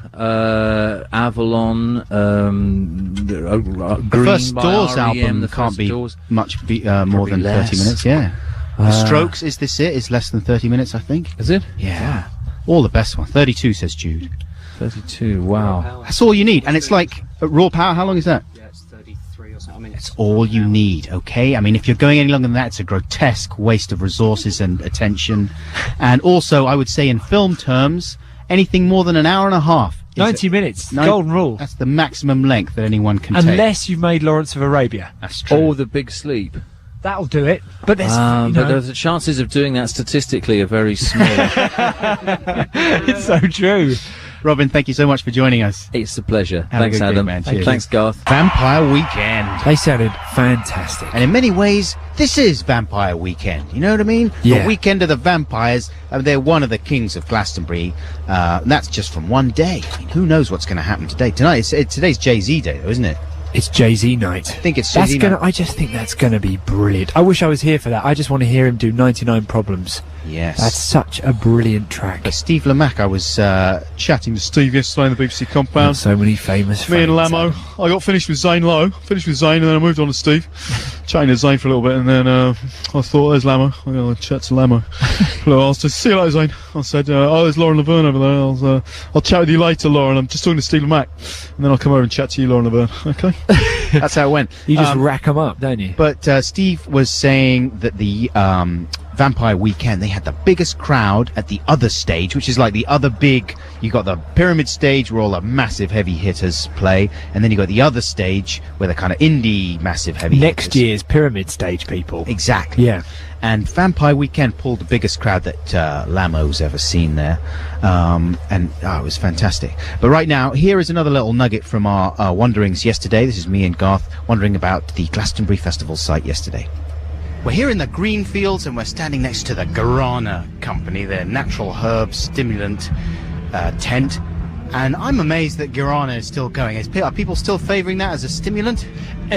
Avalon, The Green first by Doors R.E.M., album the can't first be Doors. much more than 30 less. minutes, yeah. The Strokes, is this it? Is less than 30 minutes, I think. Is it? Yeah. All the best one. 32, says Jude. 32, wow. That's all you need. And it's like, Raw Power, how long is that? Yeah, it's 33 or something. I mean, It's all you need, okay? I mean, if you're going any longer than that, it's a grotesque waste of resources and attention. And also, I would say in film terms, anything more than an hour and a half. 90 minutes. Golden rule. That's the maximum length that anyone can take. Unless you've made Lawrence of Arabia. That's true. Or The Big Sleep. That'll do it. But there's, but the chances of doing that statistically are very small. It's so true. Robin, thank you so much for joining us. It's a pleasure. Have a Thanks, good gig, Adam. man. Cheers. Thanks, Garth. Vampire Weekend. They sounded fantastic. And in many ways, this is Vampire Weekend. You know what I mean? Yeah. The Weekend of the Vampires. They're one of the kings of Glastonbury. And that's just from one day. I mean, who knows what's going to happen today? Today's Jay-Z Day, though, isn't it? It's Jay-Z night. I think it's Jay-Z night. I just think that's going to be brilliant. I wish I was here for that. I just want to hear him do 99 Problems. Yes. That's such a brilliant track. But Steve Lamack, I was chatting to Steve yesterday in the BBC compound. So many famous Me and friends. Lamo. I got finished with Zane Lowe. Finished with Zane, and then I moved on to Steve. Chatting to Zane for a little bit, and then I thought, there's Lamo. I'm going to chat to Lamo. I said, see you later, Zane. I said, there's Lauren Laverne over there. I'll chat with you later, Lauren. I'm just talking to Steve Lamack. And then I'll come over and chat to you, Lauren Laverne. Okay? That's how it went. You just rack them up, don't you? But Steve was saying that the Vampire Weekend, they had the biggest crowd at the other stage, which is like the other big. You got the pyramid stage where all the massive heavy hitters play, and then you got the other stage where the kind of indie massive heavy Next hitters. year's pyramid stage people. Exactly. Yeah. And Vampire Weekend pulled the biggest crowd that Lamo's ever seen there. It was fantastic. But right now, here is another little nugget from our wanderings yesterday. This is me and Garth wandering about the Glastonbury Festival site yesterday. We're here in the green fields and we're standing next to the Guarana Company, their natural herb stimulant tent. And I'm amazed that Guarana is still going. Are people still favouring that as a stimulant?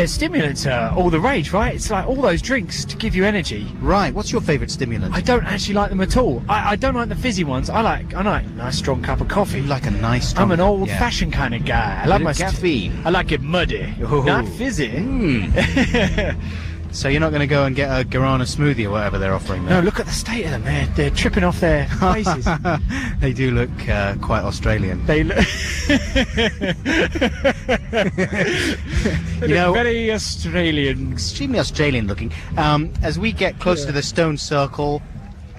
Stimulants are all the rage, right? It's like all those drinks to give you energy. Right. What's your favourite stimulant? I don't actually like them at all. I don't like the fizzy ones. I like a nice strong cup of coffee. You like a nice strong... I'm an old-fashioned kind of guy. I like my caffeine. I like it muddy, not fizzy. So you're not going to go and get a Guarana smoothie or whatever they're offering there? No, look at the state of them. They're tripping off their faces. They do look quite Australian. They look... You know, very Australian. Extremely Australian looking. As we get closer to the stone circle,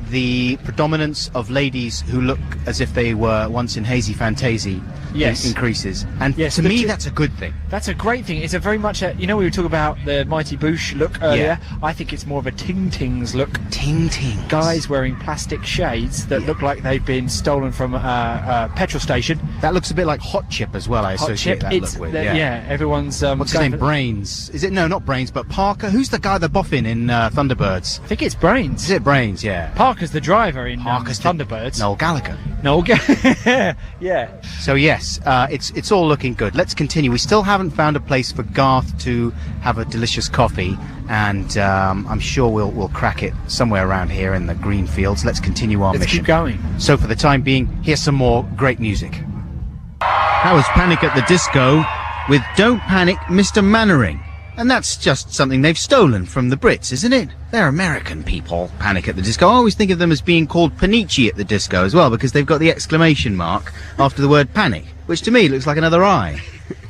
the predominance of ladies who look as if they were once in hazy fantasy increases. And to me, that's a good thing. That's a great thing. It's a very much we were talking about the Mighty Boosh look earlier. Yeah. I think it's more of a Ting-Tings look. Ting-Tings. Guys wearing plastic shades that look like they've been stolen from a petrol station. That looks a bit like Hot Chip as well, I associate that look with. Yeah, everyone's... what's his name? Brains. Is it? No, not Brains, but Parker. Who's the guy, the boffin in Thunderbirds? I think it's Brains. Is it Brains? Yeah. Parker's the driver in Thunderbirds. Noel Gallagher. Noel Gallagher. Yeah. So yes, it's all looking good. Let's continue. We still haven't found a place for Garth to have a delicious coffee, and I'm sure we'll crack it somewhere around here in the green fields. Let's continue our mission. Let's keep going. So for the time being, here's some more great music. That was Panic at the Disco with Don't Panic, Mr. Mannering. And that's just something they've stolen from the Brits, isn't it? They're American people, Panic at the Disco. I always think of them as being called Panici at the Disco as well, because they've got the exclamation mark after the word panic, which to me looks like another I.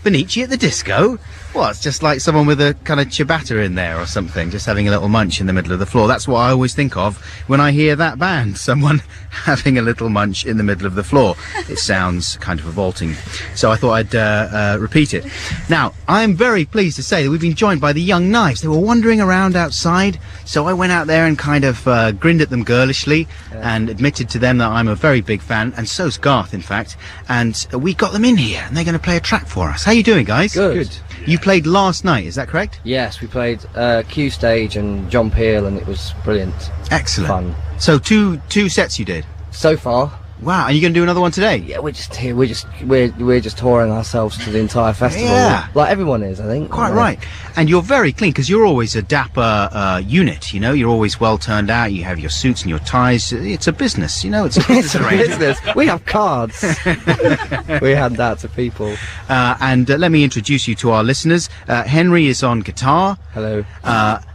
Panici at the Disco? Well, it's just like someone with a kind of ciabatta in there or something, just having a little munch in the middle of the floor. That's what I always think of when I hear that band, someone having a little munch in the middle of the floor. It sounds kind of revolting. So I thought I'd repeat it. Now, I'm very pleased to say that we've been joined by the Young Knives. They were wandering around outside, so I went out there and kind of grinned at them girlishly and admitted to them that I'm a very big fan, and so's Garth, in fact. And we got them in here, and they're going to play a track for us. How you doing, guys? Good. You played last night, is that correct? Yes, we played Q Stage and John Peel, and it was brilliant. Excellent. Fun. So two sets you did? So far. Wow, and you're going to do another one today? Yeah, we're just here. We're just touring ourselves to the entire festival. Yeah. Like everyone is, I think. Quite right. And you're very clean, because you're always a dapper unit, you know? You're always well turned out. You have your suits and your ties. It's a business, you know? It's a business arrangement. Business. We have cards. We hand that to people. And let me introduce you to our listeners. Henry is on guitar. Hello.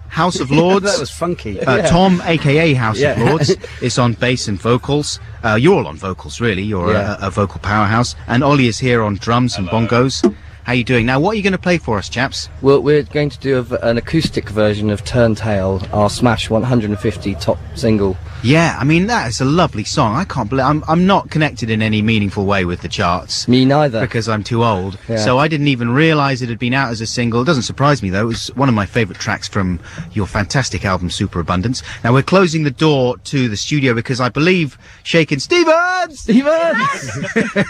House of Lords. That was funky. Tom, a.k.a. House Yeah. of Lords, is on bass and vocals. You're all on vocals, really. You're a vocal powerhouse. And Ollie is here on drums and bongos. How you doing? Now, what are you going to play for us, chaps? Well, we're going to do an acoustic version of Turntail, our Smash 150 top single. Yeah, I mean, that is a lovely song. I can't believe... I'm not connected in any meaningful way with the charts. Me neither. Because I'm too old. Yeah. So I didn't even realise it had been out as a single. It doesn't surprise me, though. It was one of my favourite tracks from your fantastic album, Superabundance. Now, we're closing the door to the studio because I believe Shaky and Stevens!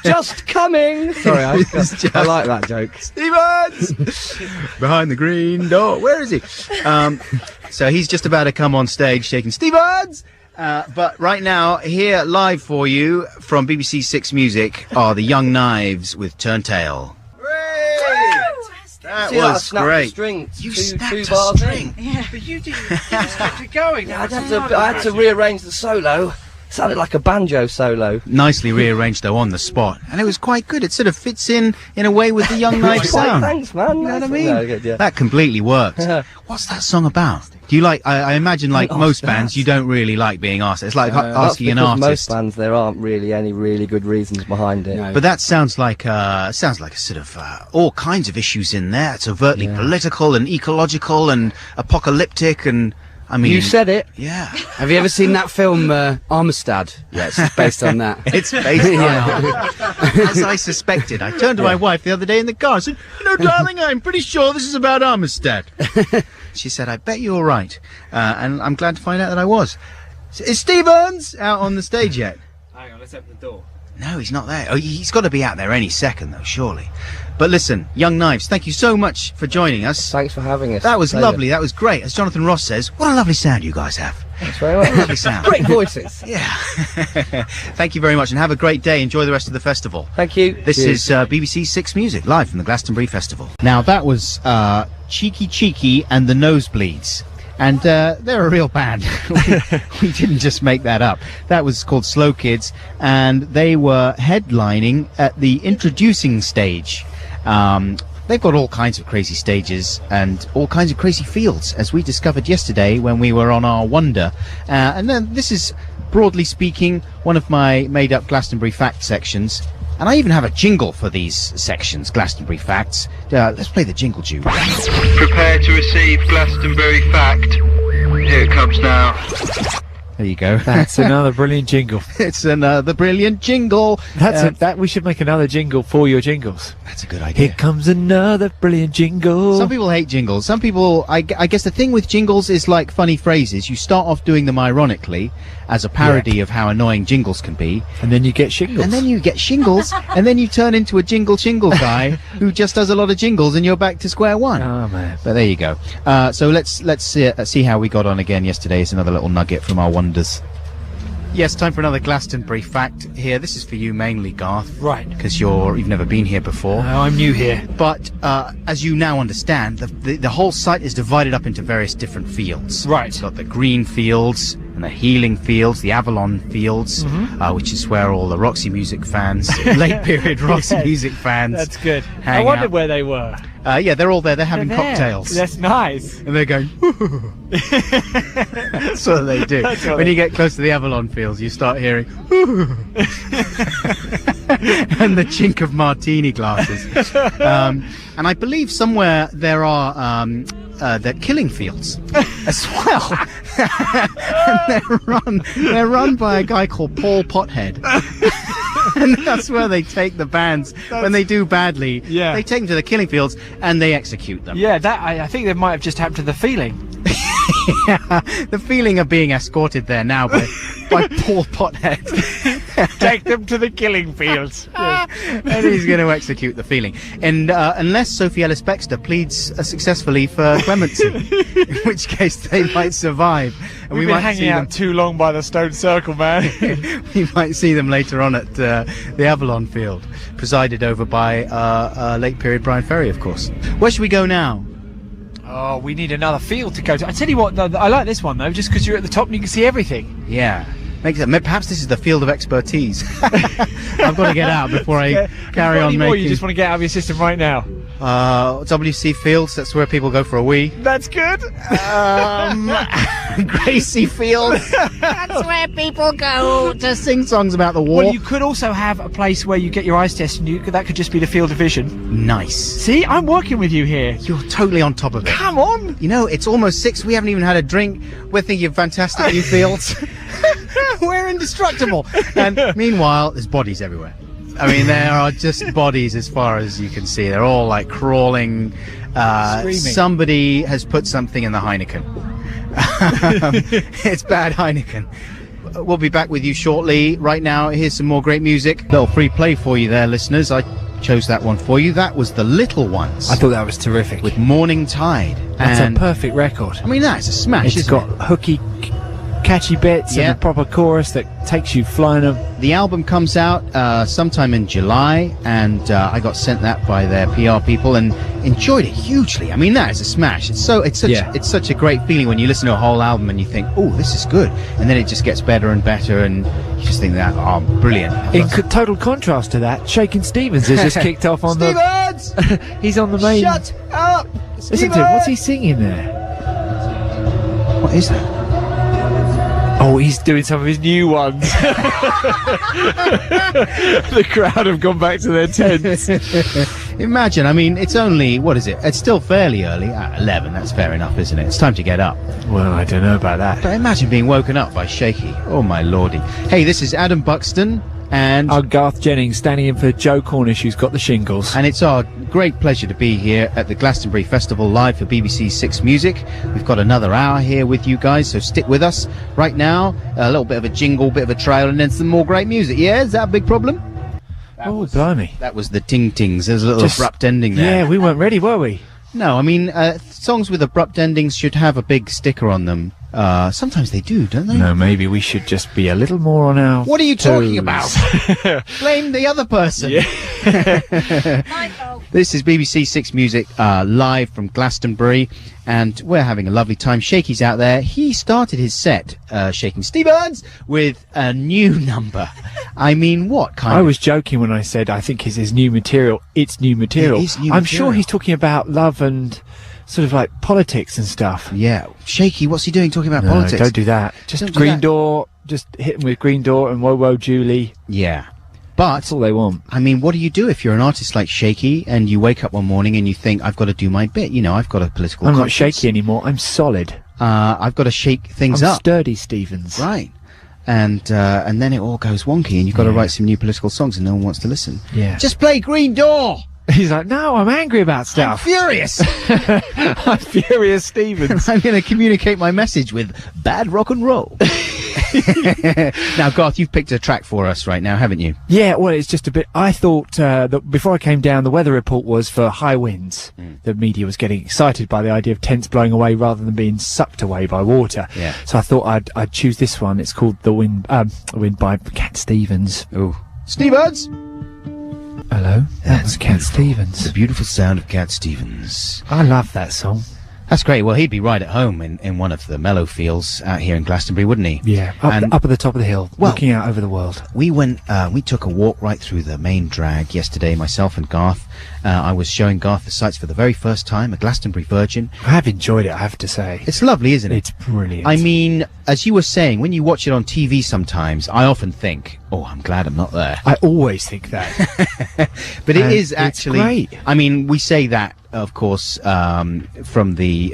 Just coming! Sorry, I like that joke. Stevens! Behind the green door. Where is he? So he's just about to come on stage, Shaky and Stevens! But right now, here live for you from BBC Six Music are the Young Knives with Turntail. That was great. You snapped a bars string. Yeah. But you didn't kept it going. I had to rearrange the solo. Sounded like a banjo solo. Nicely rearranged, though, on the spot. And it was quite good. It sort of fits in a way with the Young Knives sound. Thanks, man. You know what I mean? No, good, yeah. That completely worked. What's that song about? Do you like... I imagine, like most bands, you don't really like being asked. It's like asking an artist. Most bands, there aren't really any really good reasons behind it. But that sounds like a sort of all kinds of issues in there. It's overtly political and ecological and apocalyptic and... I mean, you said it. Yeah. Have you ever seen that film Armistead? Yeah, it's based on that. It's based on that. As I suspected. I turned to my wife the other day in the car and said, "You know, darling, I'm pretty sure this is about Armistead." She said, "I bet you're right." And I'm glad to find out that I was. Is Stevens out on the stage yet? Hang on, let's open the door. No, he's not there. Oh, he's got to be out there any second, though, surely. But listen, Young Knives, thank you so much for joining us. Thanks for having us. That was lovely. That was great. As Jonathan Ross says, what a lovely sound you guys have. Thanks very much. Lovely sound. Great voices. Yeah. Thank you very much, and have a great day. Enjoy the rest of the festival. Thank you. This is BBC Six Music, live from the Glastonbury Festival. Now, that was Cheeky and the Nosebleeds. And they're a real band. We didn't just make that up. That was called Slow Kids, and they were headlining at the introducing stage. They've got all kinds of crazy stages and all kinds of crazy fields, as we discovered yesterday when we were on our wander. And then this is, broadly speaking, one of my made-up Glastonbury fact sections. And I even have a jingle for these sections, Glastonbury Facts. Let's play the jingle, Jude. Prepare to receive Glastonbury Fact. Here it comes now. There you go. That's another brilliant jingle. It's another brilliant jingle. That we should make another jingle for your jingles. That's a good idea. Here comes another brilliant jingle. Some people hate jingles. Some people, I guess the thing with jingles is like funny phrases. You start off doing them ironically as a parody of how annoying jingles can be. And then you get shingles. And then you get shingles. And then you turn into a jingle guy who just does a lot of jingles and you're back to square one. Oh, man. But there you go. So let's see how we got on again yesterday. It's another little nugget from our wonders. Yes, time for another Glastonbury fact here. This is for you mainly, Garth. Right. Because you've never been here before. I'm new here. But as you now understand, the whole site is divided up into various different fields. Right. You've got the green fields, and the Healing Fields, the Avalon Fields, which is where all the Roxy Music fans, late period Roxy Music fans. That's good. I hang wondered out. where they were. Yeah, they're all there. They're having They're there. cocktails. That's nice. And they're going, that's what they do. That's what When they- you get close to the Avalon Fields, you start hearing, and the chink of martini glasses. And I believe somewhere there are the Killing Fields as well. And they're run by a guy called Paul Pothead. And that's where they take the bands when they do badly. Yeah. They take them to the Killing Fields and they execute them. Yeah, that I think that might have just happened to the Feeling. Yeah, the Feeling are being escorted there now by Paul Pothead. Take them to the Killing Fields. Yes. And he's going to execute the Feeling. And unless Sophie Ellis-Bextor pleads successfly for clemency, in which case they might survive. And We've we been might hanging see out too long by the Stone Circle, man. we might see them later on at the Avalon Field, presided over by late period Brian Ferry, of course. Where should we go now? Oh, we need another field to go to. I tell you what, though, I like this one though, just because you're at the top and you can see everything. Yeah. Perhaps this is the field of expertise. I've got to get out before I carry on Or you making... just want to get out of your system right now. WC Fields, that's where people go for a wee. That's good. Gracie Fields. That's where people go to sing songs about the war. Well, you could also have a place where you get your eyes tested, and that could just be the field of vision. Nice. See, I'm working with you here. You're totally on top of it. Come on. You know, it's almost 6. We haven't even had a drink. We're thinking of fantastic new fields. We're indestructible. And meanwhile, there's bodies everywhere. I mean, there are just bodies as far as you can see. They're all like crawling. Screaming. Somebody has put something in the Heineken. It's bad Heineken. We'll be back with you shortly. Right now, here's some more great music. Little free play for you there, listeners. I chose that one for you. That was The Little Ones. I thought that was terrific. With Morning Tide. That's And a perfect record. I mean, that's a smash, It's isn't got it? hooky, catchy bits Yeah. and a proper chorus that takes you flying up. The album comes out sometime in July, and I got sent that by their PR people and enjoyed it hugely. I mean, that is a smash. It's such a great feeling when you listen to a whole album and you think, oh, this is good, and then it just gets better and better, and you just think that, oh, brilliant. In total contrast to that, Shaky Stevens has just kicked off on Stevens! He's on the main. Shut up! Listen to him. What's he singing there? What is that? Oh, he's doing some of his new ones. The crowd have gone back to their tents. Imagine, I mean, it's only, what is it? It's still fairly early. 11, that's fair enough, isn't it? It's time to get up. Well, I don't know about that. But imagine being woken up by Shaky. Oh, my lordy. Hey, this is Adam Buxton. And I'm Garth Jennings, standing in for Joe Cornish, who's got the shingles. And it's our great pleasure to be here at the Glastonbury Festival live for BBC 6 Music. We've got another hour here with you guys, so stick with us. Right now, a little bit of a jingle, bit of a trail, and then some more great music. Yeah, is that a big problem? Blimey. That was the ting-tings. There's a little abrupt ending there. Yeah, we weren't ready, were we? No, I mean, songs with abrupt endings should have a big sticker on them. Sometimes they do, don't they? No, maybe we should just be a little more on our What are you talking toes. about? Blame the other person. Yeah. This is BBC 6 Music live from Glastonbury, and we're having a lovely time. Shaky's out there. He started his set, Shaking Stevens, with a new number. I mean, what kind I of... was joking when I said I think his new material. It's new material. It is new I'm material. sure he's talking about love and sort of like politics and stuff. Yeah. Shaky, what's he doing talking about No, politics? don't do that. Just Don't do Green that. Door. Just hit him with Green Door and Whoa Whoa Julie. Yeah. But That's all they want. I mean, what do you do if you're an artist like Shaky and you wake up one morning and you think, I've got to do my bit? You know, I've got a political I'm not conscience. shaky anymore. I'm solid. I've got to shake things I'm up. sturdy, Stevens. Right. And then it all goes wonky and you've got to write some new political songs and no one wants to listen. Yeah. Just play Green Door! He's like, no, I'm angry about I'm stuff. furious! I'm furious, Stevens. I'm going to communicate my message with bad rock and roll. Now, Garth, you've picked a track for us right now, haven't you? Yeah, well, it's just a bit. I thought that before I came down, the weather report was for high winds. The media was getting excited by the idea of tents blowing away rather than being sucked away by water. Yeah. So I thought I'd choose this one. It's called The Wind by Cat Stevens. Ooh. Stevens! Hello, that's Cat Stevens. The beautiful sound of Cat Stevens. I love that song. That's great. Well, he'd be right at home in one of the mellow fields out here in Glastonbury, wouldn't he? Yeah, up at the top of the hill, looking out over the world. We went, we took a walk right through the main drag yesterday, myself and Garth. I was showing Garth the sights for the very first time, a Glastonbury virgin. I have enjoyed it, I have to say. It's lovely, isn't it? It's brilliant. I mean, as you were saying, when you watch it on TV sometimes, I often think, oh, I'm glad I'm not there. I always think that. But it is actually... It's great. I mean, we say that, of course, from the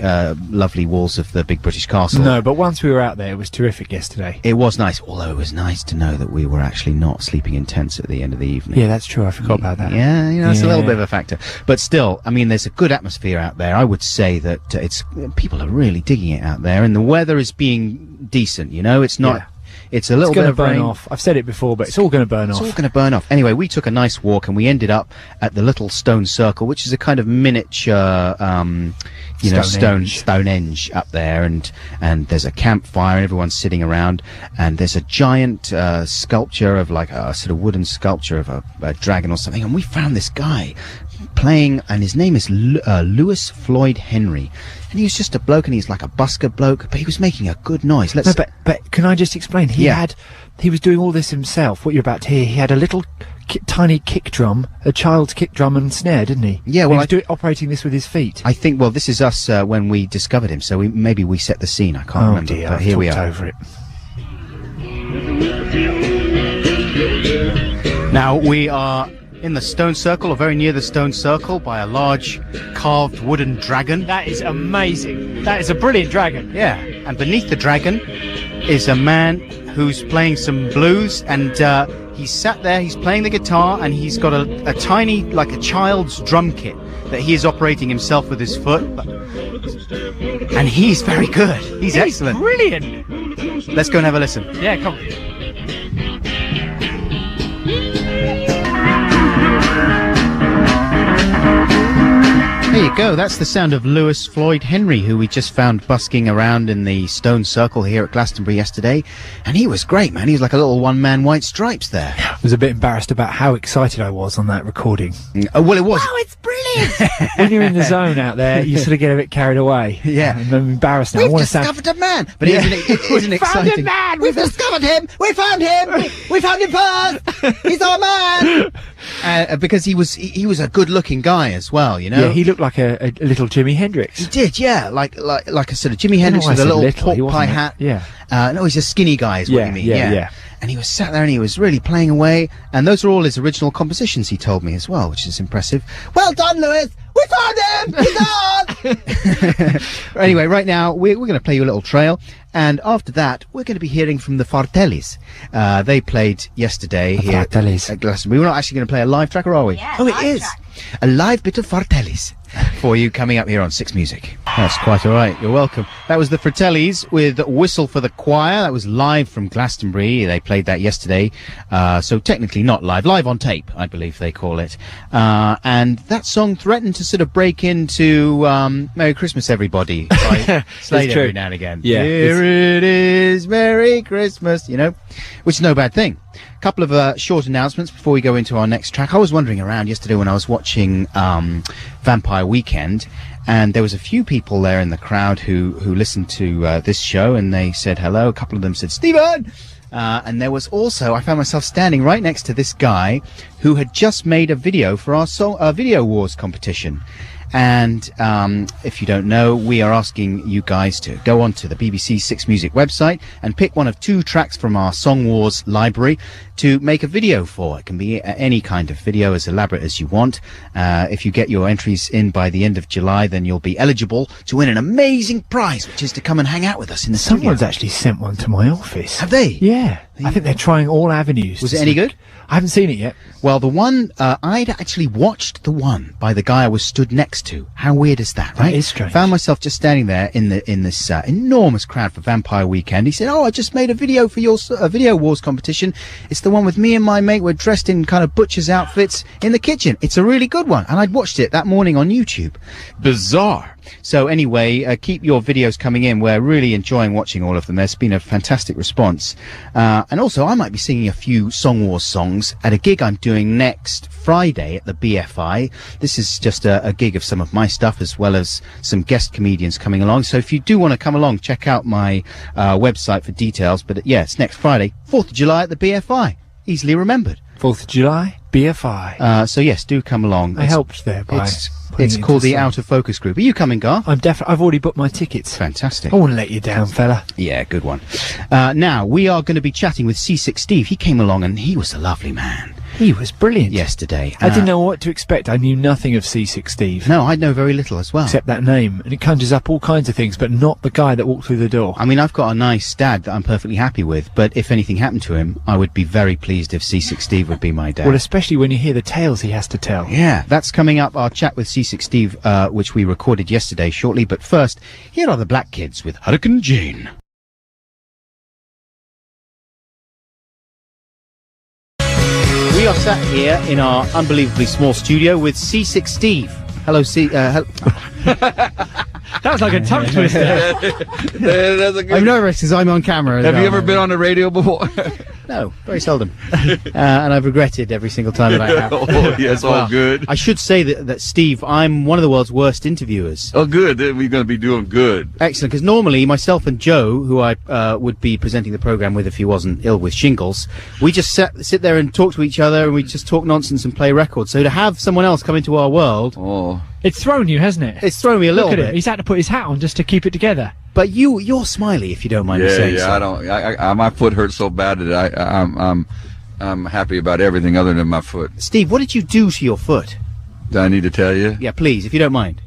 lovely walls of the big British castle. No, but once we were out there, it was terrific yesterday. It was nice, although it was nice to know that we were actually not sleeping in tents at the end of the evening. Yeah, that's true. I forgot about that. Yeah, you know, it's a little bit of a factor. But still, I mean, there's a good atmosphere out there. I would say that people are really digging it out there, and the weather is being decent, you know? It's not... Yeah. It's a little bit of burn rain. off. I've said it before, but it's all going to burn off. It's all going to burn off. Anyway, we took a nice walk and we ended up at the little stone circle, which is a kind of miniature, Stonehenge up there, and there's a campfire and everyone's sitting around, and there's a giant sculpture of like a sort of wooden sculpture of a dragon or something, and we found this guy playing, and his name is Lewis Floyd Henry, and he was just a bloke, and he's like a busker bloke, but he was making a good noise. No, but can I just explain? He was doing all this himself. What you're about to hear, he had a little tiny kick drum, a child's kick drum and snare, didn't he? Yeah, well, he was operating this with his feet. I think. Well, this is us when we discovered him, so maybe we set the scene. I can't remember. Dear, but here we are. Over it. Now we are in the stone circle, or very near the stone circle, by a large carved wooden dragon. That is amazing. That is a brilliant dragon. Yeah, and beneath the dragon is a man who's playing some blues, and he's sat there, he's playing the guitar, and he's got a tiny, like a child's drum kit that he is operating himself with his foot. And he's very good. He's excellent. Brilliant. Let's go and have a listen. Yeah, come on. There you go, that's the sound of Lewis Floyd Henry, who we just found busking around in the stone circle here at Glastonbury yesterday, and he was great, man. He was like a little one-man White Stripes there. I was a bit embarrassed about how excited I was on that recording. Well, it was. Wow, it's brilliant! When you're in the zone out there, you sort of get a bit carried away. Yeah. And I'm embarrassed now. We've discovered a man! But isn't it exciting? Found a man! We've discovered him! We found him! We found him first! He's our man! Because he was a good-looking guy as well, you know? Yeah, he looked like a little Jimi Hendrix. He did, yeah, like a sort of Jimi Hendrix with a little pork pie hat. Yeah. No, he's a skinny guy, is what you mean. Yeah. And he was sat there and he was really playing away, and those are all his original compositions, he told me as well, which is impressive. Well done, Lewis! We found him! He's on! Anyway, right now, we're going to play you a little trail, and after that, we're going to be hearing from the Fartellis. They played yesterday here at Glastonbury. We're not actually going to play a live track, or are we? Yeah, oh, it live is! track. A live bit of Fartellis for you coming up here on Six Music. That's quite all right. You're welcome. That was the Fratellis with Whistle for the Choir. That was live from Glastonbury. They played that yesterday. So technically not live. Live on tape, I believe they call it. And that song threatened to sort of break into Merry Christmas, Everybody by Slade every now and again. Yeah. Here it is, Merry Christmas, you know, which is no bad thing. A couple of short announcements before we go into our next track. I was wandering around yesterday when I was watching Vampire Weekend, and there was a few people there in the crowd who listened to this show, and they said hello. A couple of them said, Stephen! And there was also, I found myself standing right next to this guy who had just made a video for our Video Wars competition. And if you don't know, we are asking you guys to go onto the BBC Six Music website and pick one of 2 tracks from our Song Wars library to make a video for. It can be any kind of video, as elaborate as you want. If you get your entries in by the end of July, then you'll be eligible to win an amazing prize, which is to come and hang out with us in the studio. Someone's actually sent one to my office. Have they? Yeah. I think they're trying all avenues. Was it any good? I haven't seen it yet. Well, the one, I'd actually watched the one by the guy I was stood next to. How weird is that, right? That is strange. Found myself just standing there in this enormous crowd for Vampire Weekend. He said, oh, I just made a video for your Video Wars competition. It's the one with me and my mate. We're dressed in kind of butcher's outfits in the kitchen. It's a really good one. And I'd watched it that morning on YouTube. Bizarre. So anyway, keep your videos coming in. We're really enjoying watching all of them. There's been a fantastic response. And also, I might be singing a few Song Wars songs at a gig I'm doing next Friday at the BFI. This is just a gig of some of my stuff, as well as some guest comedians coming along. So if you do want to come along, check out my website for details. But yeah, it's next Friday, 4th of July at the BFI. Easily remembered. 4th of July, BFI. So yes, do come along. I helped there by... It's called the Out of Focus Group. Are you coming, Garth? I've already booked my tickets. Fantastic. I wouldn't let you down, fella. Yeah, good one. Now, we are going to be chatting with C6 Steve. He came along and he was a lovely man. He was brilliant. Yesterday. I didn't know what to expect. I knew nothing of C6 Steve. No, I know very little as well. Except that name. And it conjures up all kinds of things, but not the guy that walked through the door. I mean, I've got a nice dad that I'm perfectly happy with, but if anything happened to him, I would be very pleased if C6 Steve would be my dad. Well, especially when you hear the tales he has to tell. Yeah, that's coming up, our chat with C6 Steve, which we recorded yesterday shortly. But first, here are the Black Kids with Hurricane Jane. We are sat here in our unbelievably small studio with C6 Steve. Hello, That was like a tongue twister. I'm nervous because I'm on camera. Have you ever been on the radio before? No, very seldom. And I've regretted every single time that I have. Oh, yes, all good. I should say that, Steve, I'm one of the world's worst interviewers. Oh, good. Then we're going to be doing good. Excellent, because normally myself and Joe, who I would be presenting the programme with if he wasn't ill with shingles, we just sit there and talk to each other, and we just talk nonsense and play records. So to have someone else come into our world... Oh. It's thrown you, hasn't it? It's thrown me a little bit. bit. It. He's had to put his hat on just to keep it together. But you're smiley, if you don't mind me saying so. Yeah, my foot hurts so bad that I'm happy about everything other than my foot. Steve, what did you do to your foot? Do I need to tell you? Yeah, please, if you don't mind.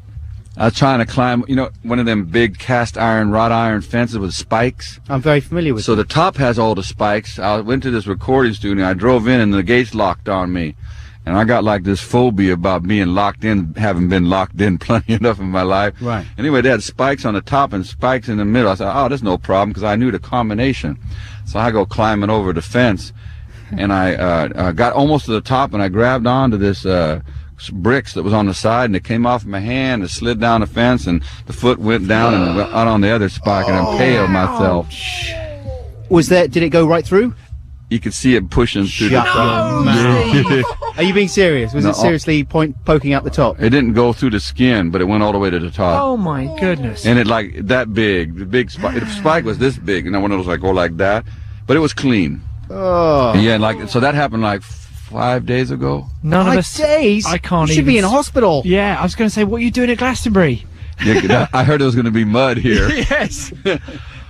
I was trying to climb, one of them big cast iron, wrought iron fences with spikes. I'm very familiar with So the top has all the spikes. I went to this recording studio, I drove in and the gates locked on me. And I got like this phobia about being locked in, having been locked in plenty enough in my life. Right. Anyway, they had spikes on the top and spikes in the middle. I said, oh, there's no problem, because I knew the combination. So I go climbing over the fence, and I got almost to the top, and I grabbed onto this bricks that was on the side, and it came off my hand and slid down the fence, and the foot went down and went out on the other spike, and I impaled myself. Did it go right through? You could see it pushing through Shut the top. your mouth. Are you being serious? Was No, it seriously poking out the top? It didn't go through the skin, but it went all the way to the top. Oh my goodness. And it like that big, the big spike. The spike was this big, and one of those like go like that, but it was clean. Oh. Yeah, so that happened like 5 days ago. None of 5 us. days? I can't You even. should be in hospital. Yeah, I was going to say, what are you doing at Glastonbury? Yeah, I heard there was going to be mud here. Yes.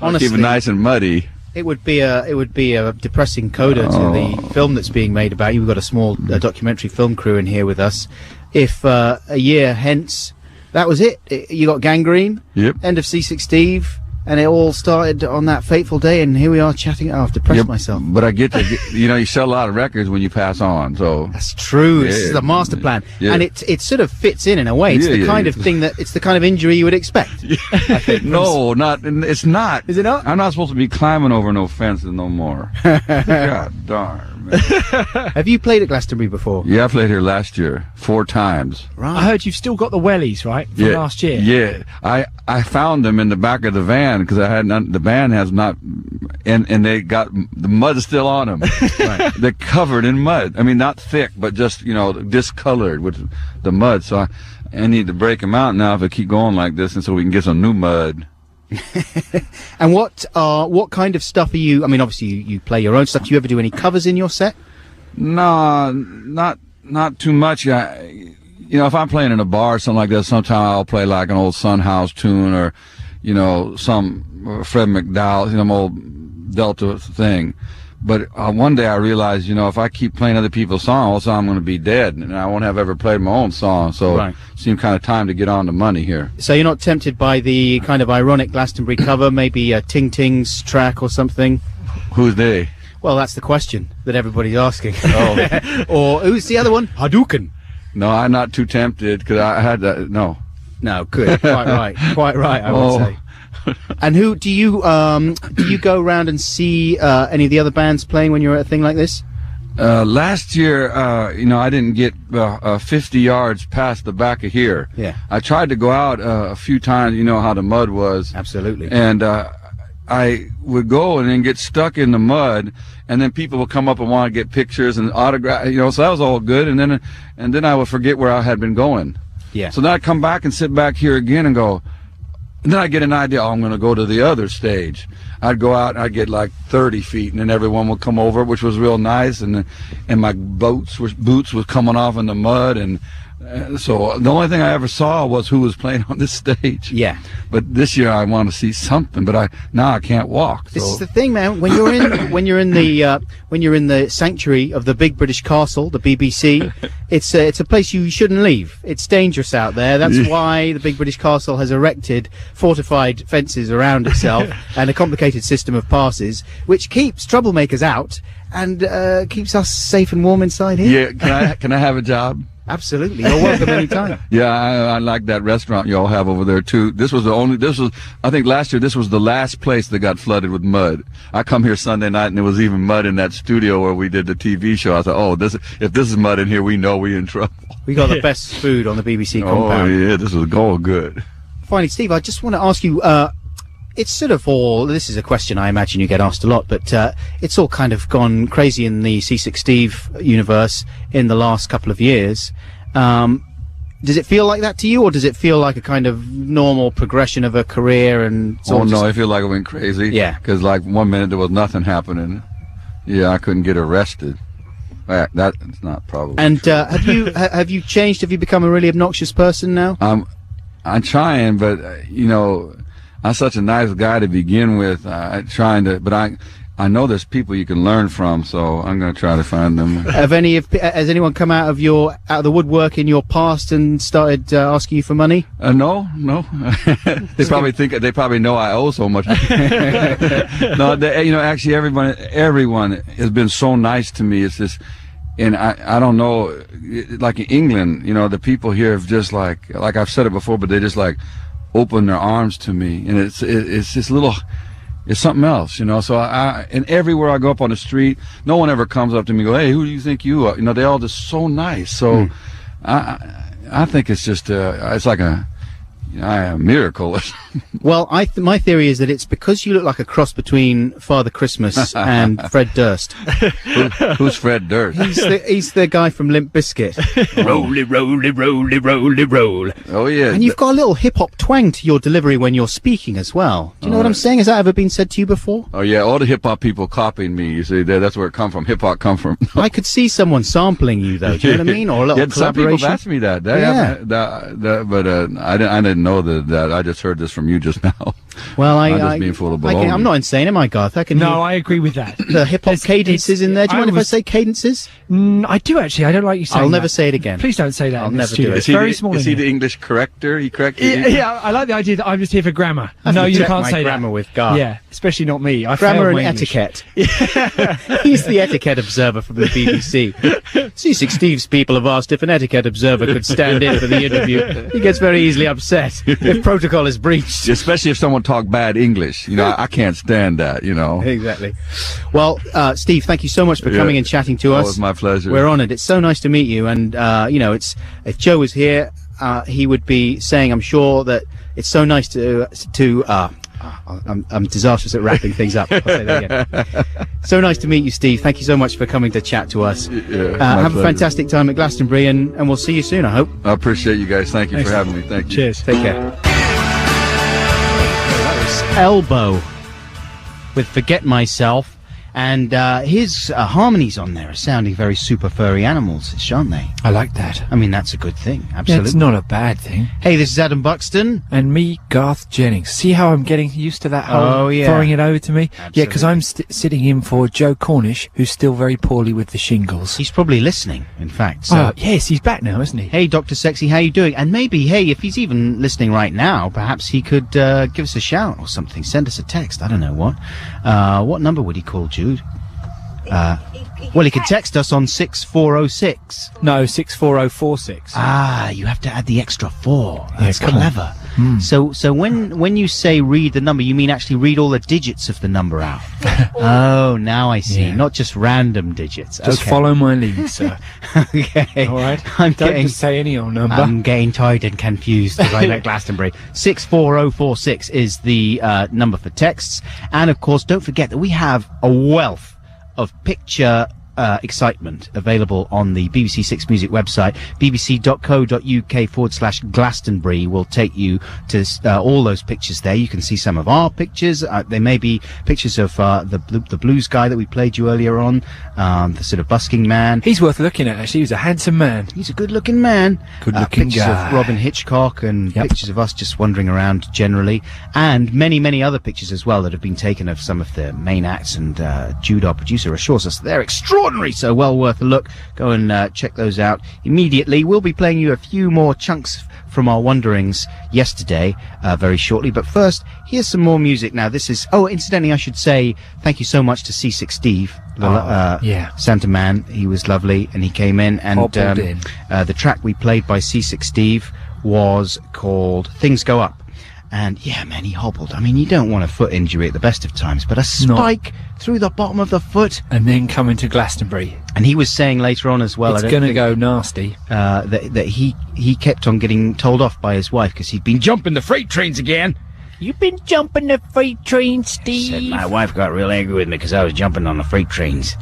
Honestly, keep it nice and muddy. It would be a depressing coda to the film that's being made about you. We've got a small documentary film crew in here with us. If a year hence, that was it. You got gangrene. Yep. End of C6 Steve, and it all started on that fateful day. And here we are chatting. Oh, I've depressed myself. But I get to, you sell a lot of records when you pass on. So that's true. Yeah. This is the master plan, Yeah. and it sort of fits in a way. It's the kind of thing it's the kind of injury you would expect. I think. No, it's not. Is it not? I'm not supposed to be climbing over no fences no more. God darn. Man. Have you played at Glastonbury before? Yeah, I played here last year 4 times. Right. I heard you've still got the wellies, right? From last year. Yeah, I found them in the back of the van because I had the van has not, and they got the mud still on them. Right. They're covered in mud. I mean, not thick, but just discolored with the mud. So I need to break them out now if I keep going like this, and so we can get some new mud. And what kind of stuff are you? I mean, obviously you play your own stuff. Do you ever do any covers in your set? No, not too much. If I'm playing in a bar or something like that, sometimes I'll play like an old Sun House tune or, some Fred McDowell, some old Delta thing. But one day I realized, if I keep playing other people's songs, I'm going to be dead, and I won't have ever played my own song. So it seemed kind of time to get on the money here. So you're not tempted by the kind of ironic Glastonbury cover, maybe a Ting Ting's track or something? Who's they? Well, that's the question that everybody's asking. Oh. Or who's the other one? Hadouken. No, I'm not too tempted because I had that. No. No, good. Quite right. I would say. And who do you go around and see any of the other bands playing when you're at a thing like this? Last year, I didn't get 50 yards past the back of here. Yeah. I tried to go out a few times. You know how the mud was. Absolutely. And I would go and then get stuck in the mud, and then people would come up and want to get pictures and autograph. So that was all good. And then I would forget where I had been going. Yeah. So then I'd come back and sit back here again and go. And then I get an idea. Oh, I'm going to go to the other stage. I'd go out and I'd get like 30 feet, and then everyone would come over, which was real nice. And my boots were coming off in the mud, and so the only thing I ever saw was who was playing on this stage. Yeah. But this year I want to see something, but now I can't walk. This is the thing, man. When you're in when you're in the sanctuary of the Big British Castle, the BBC, it's a place you shouldn't leave. It's dangerous out there. That's why the Big British Castle has erected fortified fences around itself and a complicated system of passes, which keeps troublemakers out and keeps us safe and warm inside here. Yeah. Can I have a job? Absolutely. You're welcome anytime. Yeah, I like that restaurant y'all have over there too. I think last year this was the last place that got flooded with mud. I come here Sunday night and there was even mud in that studio where we did the TV show. I thought, if this is mud in here, we know we're in trouble. We got the best food on the BBC compound. Oh yeah, this was all good. Finally, Steve, I just want to ask you, it's sort of this is a question I imagine you get asked a lot, but it's all kind of gone crazy in the C6 Steve universe in the last couple of years. Does it feel like that to you, or does it feel like a kind of normal progression of a career? And no, I feel like it went crazy. Yeah. Because like 1 minute there was nothing happening. Yeah, I couldn't get arrested. That's not probably And true. have you changed? Have you become a really obnoxious person now? I'm trying, but I'm such a nice guy to begin with. I know there's people you can learn from, so I'm going to try to find them. Has anyone come out of the woodwork in your past and started asking you for money? No. They probably know I owe so much. No, actually everyone has been so nice to me. It's just, and I don't know, like in England, the people here have just like I've said it before, but they just like open their arms to me, and it's just it's something else, so and everywhere I go up on the street, no one ever comes up to me and go, hey, who do you think you are? They're all just so nice. So I think it's just it's like a miracle. Well, my theory is that it's because you look like a cross between Father Christmas and Fred Durst. Who's Fred Durst? He's the guy from Limp Bizkit. Roly, roly, roly, roly, roll. Oh yeah. And you've got a little hip hop twang to your delivery when you're speaking as well. Do you know what I'm saying? Has that ever been said to you before? Oh yeah, all the hip hop people copying me. You see, that's where it come from. Hip hop come from. I could see someone sampling you though. Do you know what I mean? Or a little some collaboration. people asked me that. But I didn't know that. I just heard this from you just now. Well, I'm just being full of baloney. I'm not insane, am I, Garth? I agree with that. The hip hop cadences in there. Do you mind if I say cadences? I do actually. I don't like you saying I'll that. never say it again. Please don't say that. I'll never do it. It's very small. Is he the English corrector? He corrects you? Yeah, I like the idea that I'm just here for grammar. No, you can't say grammar that. with Garth. Yeah, especially not me. Grammar and etiquette. He's the etiquette observer from the BBC. C6 Steve's people have asked if an etiquette observer could stand in for the interview. He gets very easily upset if protocol is breached. Especially if someone talk bad English. I can't stand that, Exactly. Well, Steve, thank you so much for coming and chatting to us. It was my pleasure. We're honoured. It's so nice to meet you. And, if Joe was here, he would be saying, I'm sure, that it's so nice I'm disastrous at wrapping things up. I'll say that again. So nice to meet you, Steve. Thank you so much for coming to chat to us. Have a fantastic time at Glastonbury, and we'll see you soon, I hope. I appreciate you guys. Thank you for having me. Thank you. Cheers. Take care. Elbow with Forget Myself, and his harmonies on there are sounding very super furry animals, aren't they? I like that. I mean, that's a good thing. Absolutely. Yeah, it's not a bad thing. Hey, this is Adam Buxton. And me, Garth Jennings. See how I'm getting used to that whole throwing it over to me? Absolutely. Yeah, because I'm sitting in for Joe Cornish, who's still very poorly with the shingles. He's probably listening, in fact. So. Yes, he's back now, isn't he? Hey, Dr. Sexy, how you doing? And maybe, hey, if he's even listening right now, perhaps he could give us a shout or something. Send us a text. I don't know what. What number would he call, Jude? Well, he could text us on 6406. No, 64046. You have to add the extra 4. That's come clever. on. So when you say read the number, you mean actually read all the digits of the number out? Oh, now I see. Yeah. Not just random digits. Just Okay. follow my lead, sir. Okay. All right. I'm Don't getting, just say any old number. I'm getting tired and confused as I'm at Glastonbury. 64046 is the number for texts. And of course, don't forget that we have a wealth of picture excitement available on the BBC Six Music website. bbc.co.uk/Glastonbury will take you to all those pictures there. You can see some of our pictures. There may be pictures of the blues guy that we played you earlier on, the sort of busking man. He's worth looking at, actually. He's a handsome man. He's a good-looking man. Good-looking pictures guy. of Robin Hitchcock and pictures of us just wandering around generally, and many other pictures as well that have been taken of some of the main acts. And Jude, our producer, assures us they're extraordinary, so well worth a look. Go and check those out immediately. We'll be playing you a few more chunks from our wanderings yesterday very shortly, but first, here's some more music now. This is, incidentally, I should say thank you so much to C6 Steve, Santa Man. He was lovely, and he came in, and the track we played by C6 Steve was called Things Go Up. And yeah, man, he hobbled. I mean, you don't want a foot injury at the best of times, but a spike through the bottom of the foot. And then come into Glastonbury. And he was saying later on as well, it's going to go nasty. That he kept on getting told off by his wife because he'd been jumping the freight trains again. You've been jumping the freight train, Steve. Said my wife got real angry with me because I was jumping on the freight trains.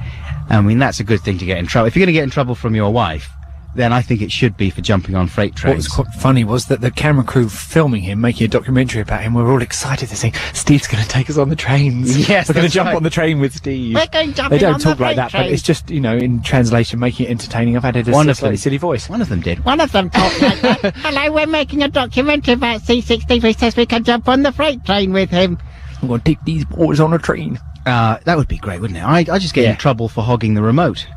I mean, that's a good thing to get in trouble. If you're going to get in trouble from your wife, then I think it should be for jumping on freight trains. What was quite funny was that the camera crew filming him, making a documentary about him, were all excited. They're saying, Steve's going to take us on the trains. Yes, we're going to jump right. on the train with Steve. We're going jumping They don't on talk the like that, train. but it's just, in translation, making it entertaining. I've added a slightly silly voice. One of them did. One of them talked like that. Hello, we're making a documentary about C6 Steve who says we can jump on the freight train with him. I'm going to take these boys on a train. That would be great, wouldn't it? I just get in trouble for hogging the remote.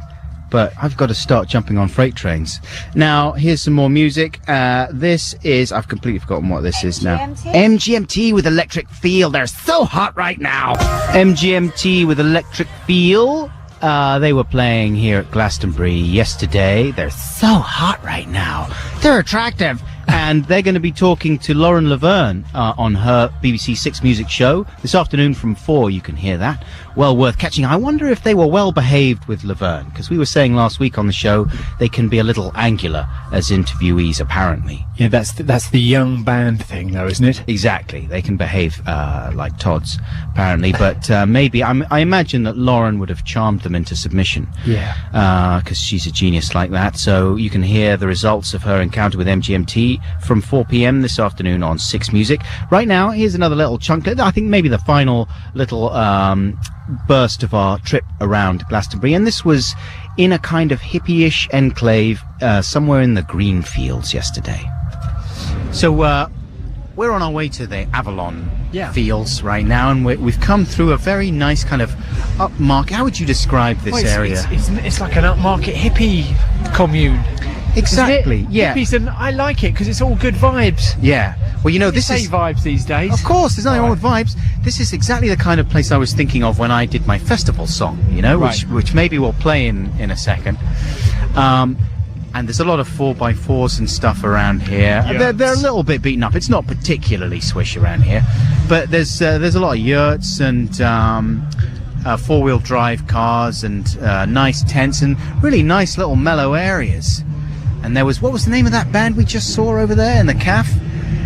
But I've got to start jumping on freight trains. Now, here's some more music. This is... I've completely forgotten what this is now. MGMT with Electric Feel. They're so hot right now. MGMT with Electric Feel. They were playing here at Glastonbury yesterday. They're so hot right now. They're attractive. And they're going to be talking to Lauren Laverne on her BBC Six Music show this afternoon from 4. You can hear that. Well worth catching. I wonder if they were well behaved with Laverne, because we were saying last week on the show they can be a little angular as interviewees, apparently. Yeah, that's the young band thing, though, isn't it? Exactly. They can behave like Todd's, apparently. But maybe I imagine that Lauren would have charmed them into submission. Yeah. Because she's a genius like that. So you can hear the results of her encounter with MGMT from 4 p.m. this afternoon on Six Music. Right now, here's another little chunk. I think maybe the final little burst of our trip around Glastonbury. And this was in a kind of hippie-ish enclave somewhere in the green fields yesterday. So we're on our way to the Avalon fields right now, and we've come through a very nice kind of upmarket. How would you describe this area? It's like an upmarket hippie commune. Exactly. Yeah. Hippies, and I like it because it's all good vibes. Yeah. Well, this is vibes these days. Of course, there's nothing wrong with vibes. This is exactly the kind of place I was thinking of when I did my festival song. Which maybe we'll play in a second. And there's a lot of 4x4s and stuff around here. They're a little bit beaten up. It's not particularly swish around here, but there's a lot of yurts and four-wheel drive cars and nice tents and really nice little mellow areas. And there was, what was the name of that band we just saw over there in the CAF?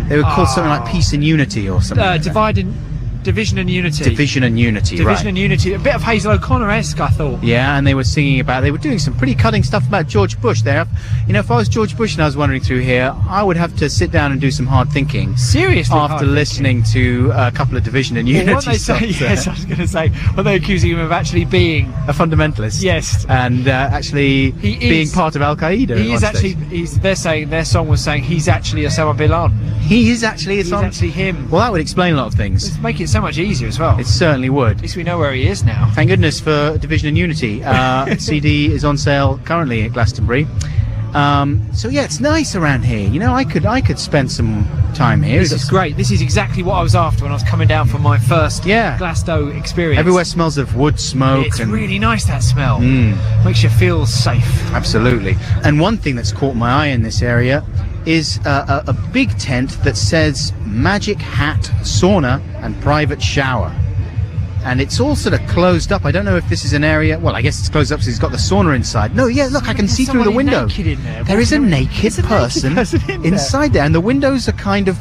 They were called something like Peace and Unity or something. Division and Unity. Division and Unity, right. Division and Unity. A bit of Hazel O'Connor-esque, I thought. Yeah, and they were doing some pretty cutting stuff about George Bush there. If I was George Bush and I was wandering through here, I would have to sit down and do some hard thinking. Seriously after listening to a couple of Division and Unity what they say, yes, I was going to say, well, they're accusing him of actually being a fundamentalist. Yes. And actually being part of Al-Qaeda. He is actually, they're saying, their song was saying he's actually Osama bin Laden. He is actually He's actually him. Well, that would explain a lot of things. It's making it so much easier as well. It certainly would. At least we know where he is now. Thank goodness for Division and Unity. CD is on sale currently at Glastonbury. So yeah, it's nice around here. I could spend some time here. This is great. This is exactly what I was after when I was coming down for my first Glasto experience. Everywhere smells of wood smoke. It's really nice, that smell. Makes you feel safe. Absolutely. And one thing that's caught my eye in this area is a big tent that says Magic Hat Sauna and Private Shower. And it's all sort of closed up. I don't know if this is an area... Well, I guess it's closed up because it's got the sauna inside. No, yeah, look, I can see through the window. There is a naked person inside there, and the windows are kind of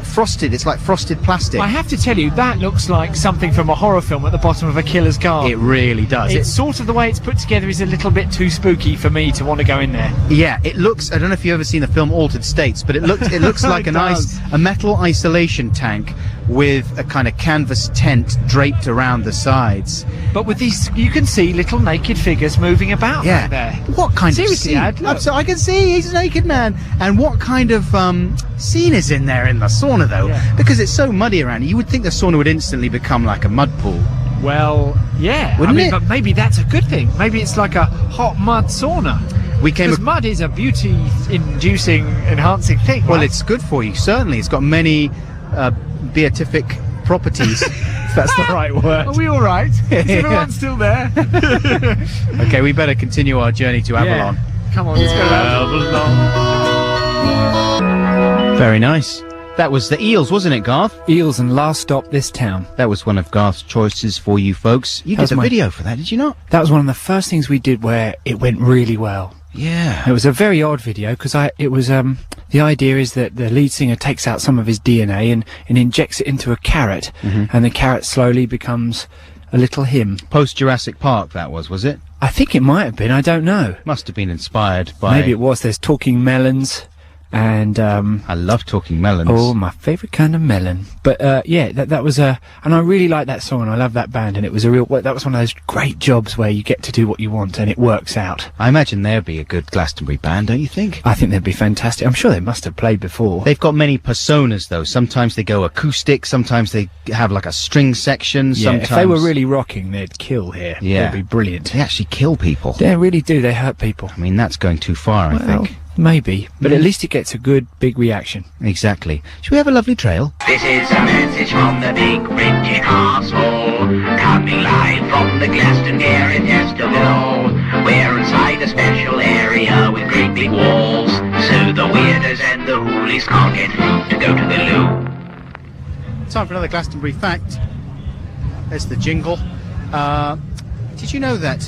frosted. It's like frosted plastic. I have to tell you, that looks like something from a horror film at the bottom of a killer's garden. It really does. It's sort of the way it's put together is a little bit too spooky for me to want to go in there. Yeah, it looks... I don't know if you've ever seen the film Altered States, but it looks like a metal isolation tank with a kind of canvas tent draped around the sides. But with these, you can see little naked figures moving about back there. What kind Seriously, of Ad, scene? look. So I can see he's a naked man. And what kind of scene is in there in the sauna, though? Yeah. Because it's so muddy around here, you would think the sauna would instantly become like a mud pool. Well, yeah. Wouldn't it? But maybe that's a good thing. Maybe it's like a hot mud sauna. Because mud is a beauty-inducing, enhancing thing. Well, right? it's good for you, certainly. It's got many beatific properties, if that's the right word. Are we all right? Is everyone still there? Okay, we better continue our journey to Avalon. Yeah. Come on, let's go to Avalon. Very nice. That was the Eels, wasn't it, Garth? Eels and Last Stop This Town. That was one of Garth's choices for you folks. You did a video for that, did you not? That was one of the first things we did where it went really well. Yeah. It was a very odd video because the idea is that the lead singer takes out some of his DNA and injects it into a carrot, and the carrot slowly becomes a little him. Post Jurassic Park, that was it? I think it might have been. I don't know. Must have been inspired by... Maybe it was. There's talking melons. And I love talking melons. Oh, my favourite kind of melon. But yeah, that was and I really like that song and I love that band, and it was that was one of those great jobs where you get to do what you want and it works out. I imagine they'd be a good Glastonbury band, don't you think? I think they'd be fantastic. I'm sure they must have played before. They've got many personas though. Sometimes they go acoustic, sometimes they have like a string section, sometimes... if they were really rocking, they'd kill here. Yeah. They'd be brilliant. They actually kill people. They really do. They hurt people. I mean, that's going too far, I think. Maybe, but at least it gets a good, big reaction. Exactly. Should we have a lovely trail? This is a message from the big British castle, coming live from the Glastonbury Festival. We're inside a special area with great big walls, so the weirdos and the hoolies can't get through to go to the loo. Time for another Glastonbury fact. There's the jingle. Did you know that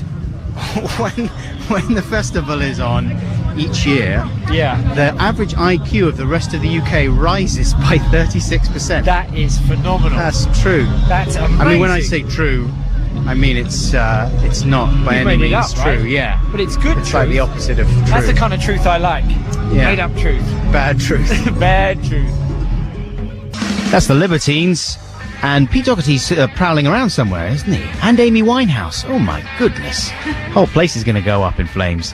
when the festival is on each year, the average IQ of the rest of the UK rises by 36%. That is phenomenal. That's true. That's amazing. I mean, when I say true, I mean it's not by any means true. Right? Yeah, but it's good. It's like the opposite of true. That's the kind of truth I like. Yeah. Made up truth. Bad truth. Bad truth. That's the Libertines. And Pete Doherty's prowling around somewhere, isn't he? And Amy Winehouse. Oh, my goodness. Whole place is going to go up in flames.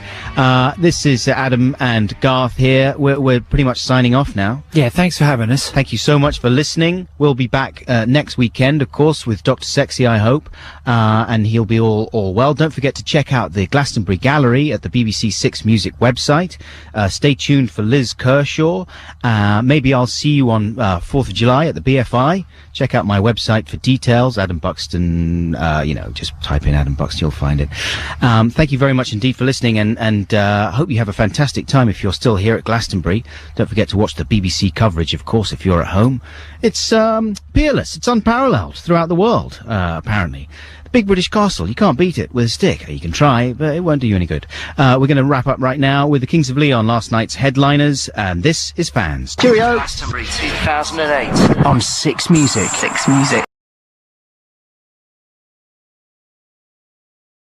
This is Adam and Garth here. We're pretty much signing off now. Yeah, thanks for having us. Thank you so much for listening. We'll be back next weekend, of course, with Dr. Sexy, I hope. And he'll be all well. Don't forget to check out the Glastonbury Gallery at the BBC Six Music website. Stay tuned for Liz Kershaw. Maybe I'll see you on 4th of July at the BFI. Check out my website for details. Adam Buxton, just type in Adam Buxton, you'll find it. Thank you very much indeed for listening, and hope you have a fantastic time if you're still here at Glastonbury. Don't forget to watch the BBC coverage, of course, if you're at home. It's peerless. It's unparalleled throughout the world, apparently. The Big British Castle, you can't beat it with a stick. You can try, but it won't do you any good. We're going to wrap up right now with the Kings of Leon, last night's headliners, and this is Fans. Cheerio! Glastonbury 2008 on Six Music. Six Music.